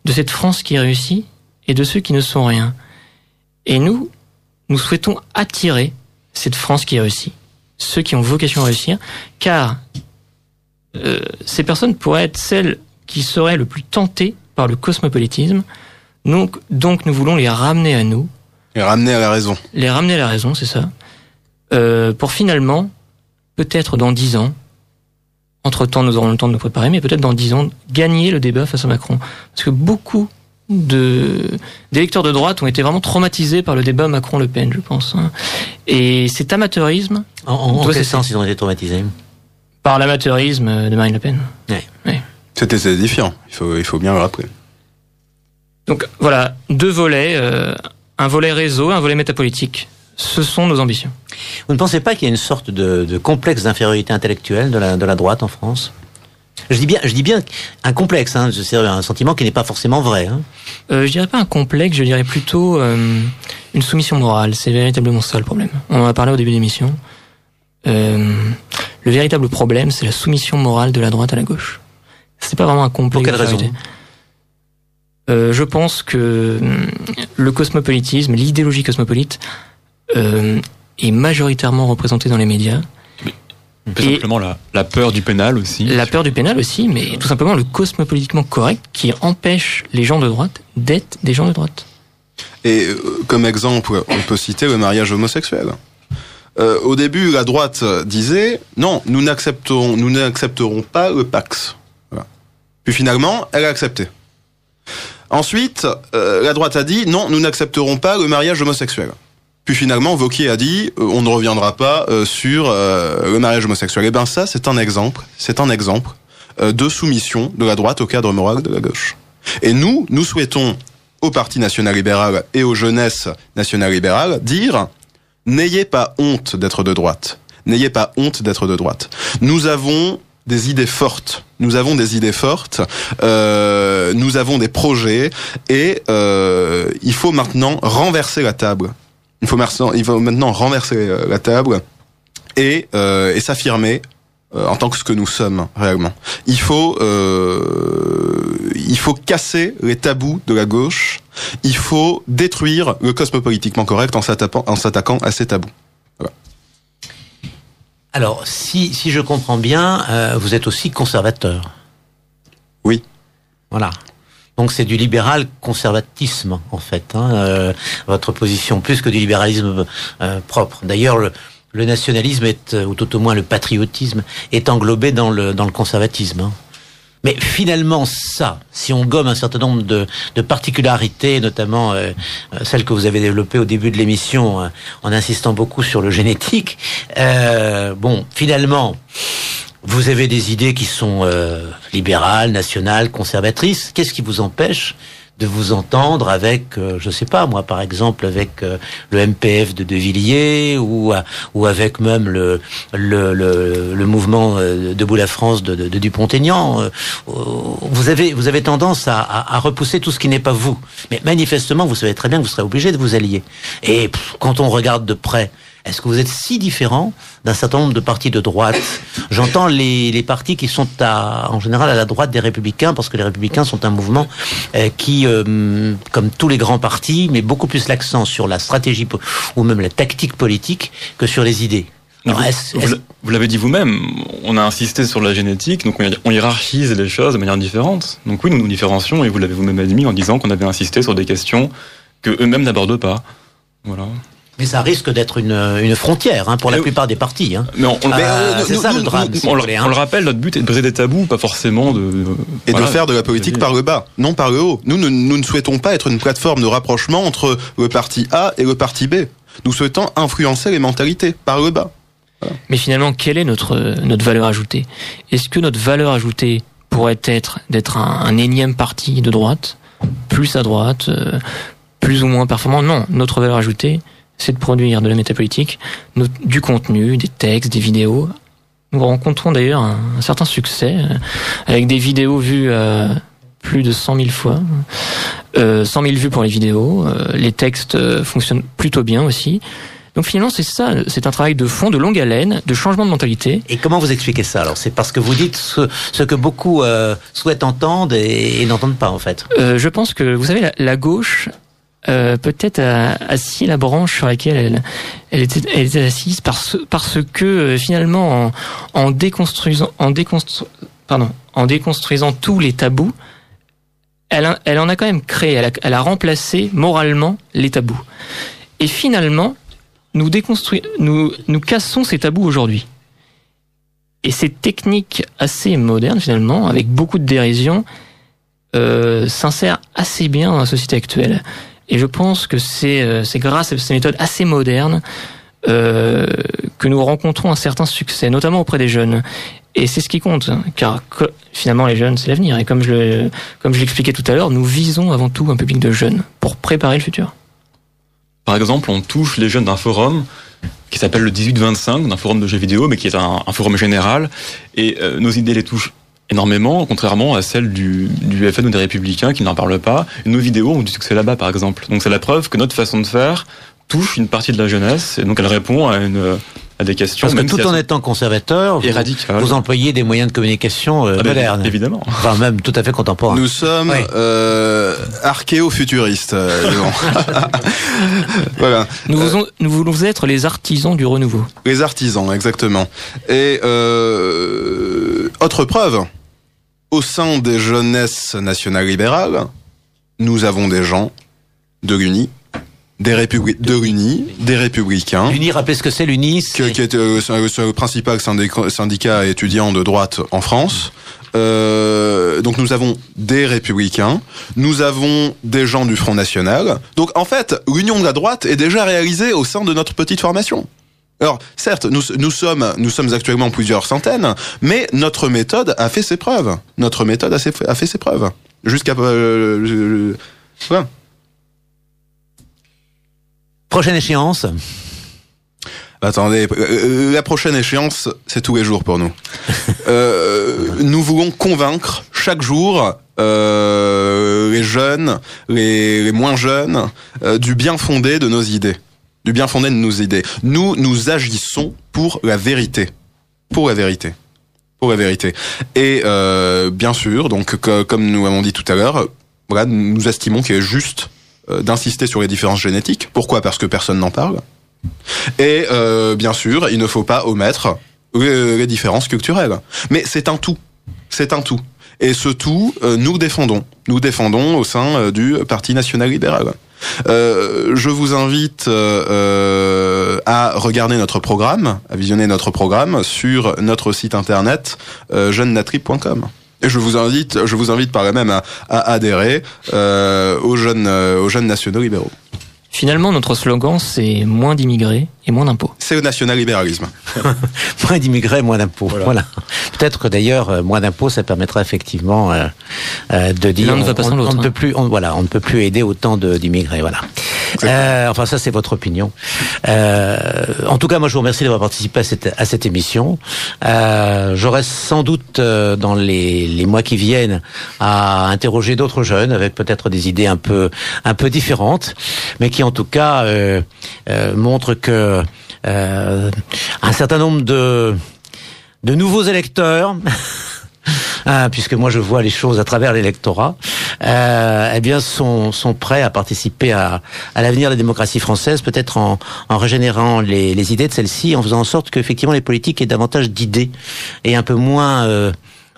de cette France qui réussit et de ceux qui ne sont rien. Et nous souhaitons attirer cette France qui réussit, ceux qui ont vocation à réussir, car ces personnes pourraient être celles qui seraient le plus tentées par le cosmopolitisme. Donc nous voulons les ramener à nous. Les ramener à la raison. Les ramener à la raison, c'est ça. Pour finalement, peut-être dans 10 ans, entre-temps nous aurons le temps de nous préparer, mais peut-être dans 10 ans, gagner le débat face à Macron. Parce que beaucoup d'électeurs de droite ont été vraiment traumatisés par le débat Macron-Le Pen, je pense. Et cet amateurisme... En quel sens ils ont été traumatisés ? Par l'amateurisme de Marine Le Pen. Oui. C'était édifiant, il faut bien le rappeler. Donc voilà, 2 volets, un volet réseau, un volet métapolitique. Ce sont nos ambitions. Vous ne pensez pas qu'il y a une sorte de complexe d'infériorité intellectuelle de la droite en France ? Je dis bien un complexe, c'est un sentiment qui n'est pas forcément vrai. Je dirais pas un complexe, je dirais plutôt une soumission morale. C'est véritablement ça le problème. On en a parlé au début de l'émission. Le véritable problème, c'est la soumission morale de la droite à la gauche. C'est pas vraiment un complexe. Pour quelle raison ? Je pense que le cosmopolitisme, l'idéologie cosmopolite, est majoritairement représentée dans les médias. Tout simplement la peur du pénal aussi. La peur du pénal aussi, mais tout simplement le cosmopolitiquement correct qui empêche les gens de droite d'être des gens de droite. Et comme exemple, on peut citer le mariage homosexuel. Au début, la droite disait non, nous n'accepterons pas le Pax. Voilà. Puis finalement, elle a accepté. Ensuite, la droite a dit non, nous n'accepterons pas le mariage homosexuel. Puis finalement, Wauquiez a dit on ne reviendra pas sur le mariage homosexuel. Et ben ça, c'est un exemple de soumission de la droite au cadre moral de la gauche. Et nous souhaitons au Parti national-libéral et aux jeunesses national-libérales dire n'ayez pas honte d'être de droite. N'ayez pas honte d'être de droite. Nous avons des idées fortes. Nous avons des projets et il faut maintenant renverser la table. Il faut maintenant renverser la table et s'affirmer en tant que ce que nous sommes réellement. Il faut casser les tabous de la gauche. Il faut détruire le cosmopolitiquement correct en s'attaquant à ces tabous. Voilà. Alors, si je comprends bien, vous êtes aussi conservateur. Oui. Voilà. Donc c'est du libéral conservatisme en fait, votre position, plus que du libéralisme propre. D'ailleurs, le nationalisme ou tout au moins le patriotisme est englobé dans le conservatisme. Mais finalement, ça, si on gomme un certain nombre de particularités, notamment celles que vous avez développées au début de l'émission, en insistant beaucoup sur le génétique, finalement, vous avez des idées qui sont libérales, nationales, conservatrices. Qu'est-ce qui vous empêche de vous entendre avec, je sais pas moi, par exemple, avec le MPF de Villiers ou avec même le mouvement Debout la France de Dupont-Aignan. Vous avez tendance à repousser tout ce qui n'est pas vous. Mais manifestement, vous savez très bien que vous serez obligé de vous allier. Et quand on regarde de près, est-ce que vous êtes si différent d'un certain nombre de partis de droite ? J'entends les partis qui sont en général à la droite des Républicains, parce que les Républicains sont un mouvement qui, comme tous les grands partis, met beaucoup plus l'accent sur la stratégie ou même la tactique politique que sur les idées. Alors, vous l'avez dit vous-même, on a insisté sur la génétique, donc on hiérarchise les choses de manière différente. Donc oui, nous nous différencions, et vous l'avez vous-même admis en disant qu'on avait insisté sur des questions que eux-mêmes n'abordent pas. Voilà. Mais ça risque d'être une frontière pour la plupart des partis. C'est ça le drame. On le rappelle, notre but est de briser des tabous, pas forcément de faire de la politique par le bas, non par le haut. Nous ne souhaitons pas être une plateforme de rapprochement entre le parti A et le parti B. Nous souhaitons influencer les mentalités par le bas. Voilà. Mais finalement, quelle est notre valeur ajoutée ? Est-ce que notre valeur ajoutée pourrait être d'être un énième parti de droite, plus à droite, plus ou moins performant ? Non, notre valeur ajoutée, c'est de produire de la métapolitique, du contenu, des textes, des vidéos, Nous rencontrons d'ailleurs un certain succès, avec des vidéos vues plus de 100 000 fois, 100 000 vues pour les vidéos, les textes fonctionnent plutôt bien aussi. Donc finalement, c'est ça, c'est un travail de fond, de longue haleine, de changement de mentalité. Et comment vous expliquez ça? Alors, c'est parce que vous dites ce que beaucoup souhaitent entendre et n'entendent pas, en fait. Je pense que, vous savez, la gauche, peut-être a scié la branche sur laquelle elle était assise parce que finalement, en déconstruisant tous les tabous, elle en a quand même créé, elle a remplacé moralement les tabous. Et finalement, nous cassons ces tabous aujourd'hui. Et ces techniques assez modernes, finalement, avec beaucoup de dérision, s'insèrent assez bien dans la société actuelle. Et je pense que c'est grâce à ces méthodes assez modernes que nous rencontrons un certain succès, notamment auprès des jeunes. Et c'est ce qui compte, car finalement les jeunes, c'est l'avenir. Et comme je l'expliquais tout à l'heure, nous visons avant tout un public de jeunes pour préparer le futur. Par exemple, on touche les jeunes d'un forum qui s'appelle le 18-25, d'un forum de jeux vidéo, mais qui est un forum général. Et nos idées les touchent énormément, contrairement à celles du FN ou des Républicains qui n'en parlent pas. Et nos vidéos ont du succès là-bas, par exemple. Donc c'est la preuve que notre façon de faire touche une partie de la jeunesse, et donc elle répond à des questions. Parce que tout en étant conservateur, vous employez des moyens de communication modernes. Évidemment. Enfin, même tout à fait contemporains. Nous sommes archéo-futuristes. Voilà. Nous voulons être les artisans du renouveau. Les artisans, exactement. Et autre preuve, au sein des jeunesses nationales libérales, nous avons des gens de l'UNI, des républicains. L'UNI, rappelez ce que c'est l'UNI. Qui est le principal syndicat étudiant de droite en France. Donc nous avons des républicains, nous avons des gens du Front National. Donc en fait, l'union de la droite est déjà réalisée au sein de notre petite formation. Alors certes, nous sommes actuellement plusieurs centaines, mais notre méthode a fait ses preuves. Notre méthode a fait ses preuves. Jusqu'à voilà. Prochaine échéance. Attendez, la prochaine échéance, c'est tous les jours pour nous. Nous voulons convaincre chaque jour les jeunes, les moins jeunes, du bien fondé de nos idées. Du bien fondé de nos idées. Nous agissons pour la vérité. Pour la vérité. Pour la vérité. Et bien sûr, donc comme nous l'avons dit tout à l'heure, voilà, nous estimons qu'il est juste d'insister sur les différences génétiques. Pourquoi ? Parce que personne n'en parle. Et bien sûr, il ne faut pas omettre les différences culturelles. Mais c'est un tout. C'est un tout. Et ce tout, nous défendons. Nous défendons au sein du Parti national libéral. Je vous invite à regarder notre programme, à visionner notre programme sur notre site internet jeunenatrib.com. Et je vous invite par là même à adhérer aux jeunes nationaux libéraux. Finalement, notre slogan, c'est moins d'immigrés et moins d'impôts. C'est le national-libéralisme. Moins d'immigrés, moins d'impôts. Voilà. Peut-être que d'ailleurs, moins d'impôts, ça permettra effectivement de dire l'un ne va pas sans l'autre. On ne peut plus aider autant d'immigrés. Voilà. Enfin, ça, c'est votre opinion. En tout cas, moi, je vous remercie d'avoir participé à cette émission. J'aurai sans doute dans les mois qui viennent à interroger d'autres jeunes avec peut-être des idées un peu différentes, mais qui en tout cas montrent que un certain nombre de nouveaux électeurs, puisque moi je vois les choses à travers l'électorat, eh bien sont prêts à participer à l'avenir de la démocratie française, peut-être en régénérant les idées de celle-ci, en faisant en sorte qu'effectivement les politiques aient davantage d'idées et un peu moins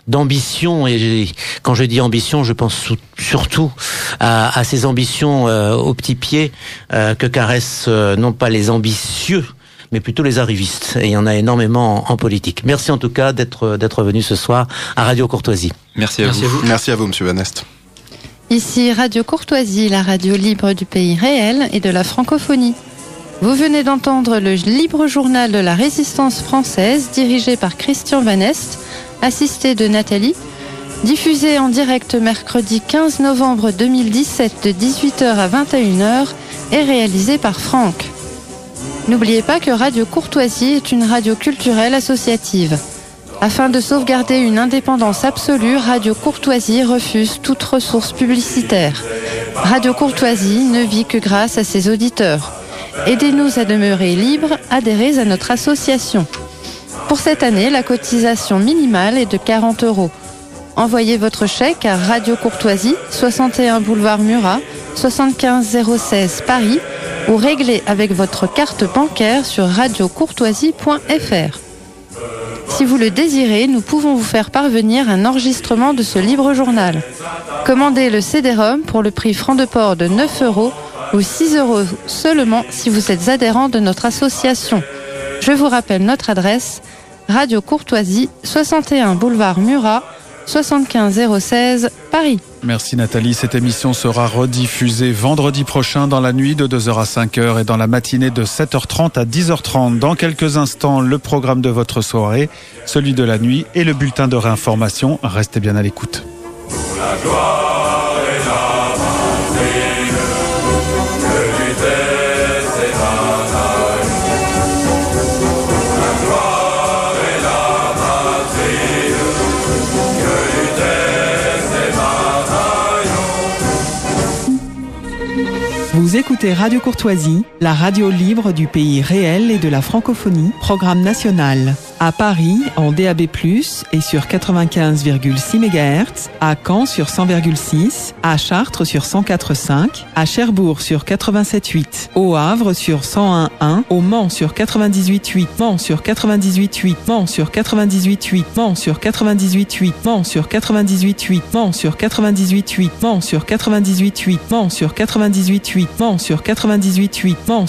d'ambition. Et quand je dis ambition, je pense surtout à ces ambitions au petit pied que caressent non pas les ambitieux, mais plutôt les arrivistes. Et il y en a énormément en politique. Merci en tout cas d'être venu ce soir à Radio Courtoisie. Merci à vous. Merci à vous, Monsieur Van Est. Ici Radio Courtoisie, la radio libre du pays réel et de la francophonie. Vous venez d'entendre le libre journal de la résistance française, dirigé par Christian Van Est, assisté de Nathalie, diffusé en direct mercredi 15 novembre 2017 de 18h à 21h et réalisé par Franck. N'oubliez pas que Radio Courtoisie est une radio culturelle associative. Afin de sauvegarder une indépendance absolue, Radio Courtoisie refuse toute ressource publicitaire. Radio Courtoisie ne vit que grâce à ses auditeurs. Aidez-nous à demeurer libres, adhérez à notre association. Pour cette année, la cotisation minimale est de 40 €. Envoyez votre chèque à Radio Courtoisie, 61 boulevard Murat, 75 016 Paris, ou réglez avec votre carte bancaire sur radiocourtoisie.fr. Si vous le désirez, nous pouvons vous faire parvenir un enregistrement de ce libre journal. Commandez le CD-ROM pour le prix franc de port de 9 € ou 6 € seulement si vous êtes adhérent de notre association. Je vous rappelle notre adresse, Radio Courtoisie, 61 boulevard Murat, 75 016 Paris. Merci Nathalie. Cette émission sera rediffusée vendredi prochain dans la nuit de 2h à 5h et dans la matinée de 7h30 à 10h30. Dans quelques instants, le programme de votre soirée, celui de la nuit et le bulletin de réinformation. Restez bien à l'écoute. Vous écoutez Radio Courtoisie, la radio libre du pays réel et de la francophonie, programme national. À Paris, en DAB+, et sur 95,6 MHz, à Caen sur 100,6, à Chartres sur 104,5, à Cherbourg sur 87,8, au Havre sur 101,1, au Mans sur 98,8, Mans sur 98,8, Mans sur 98,8, Mans sur 98,8, Mans sur 98,8, Mans sur 98,8, Mans sur 98,8, Mans sur 98,8, Mans sur 98,8, Mans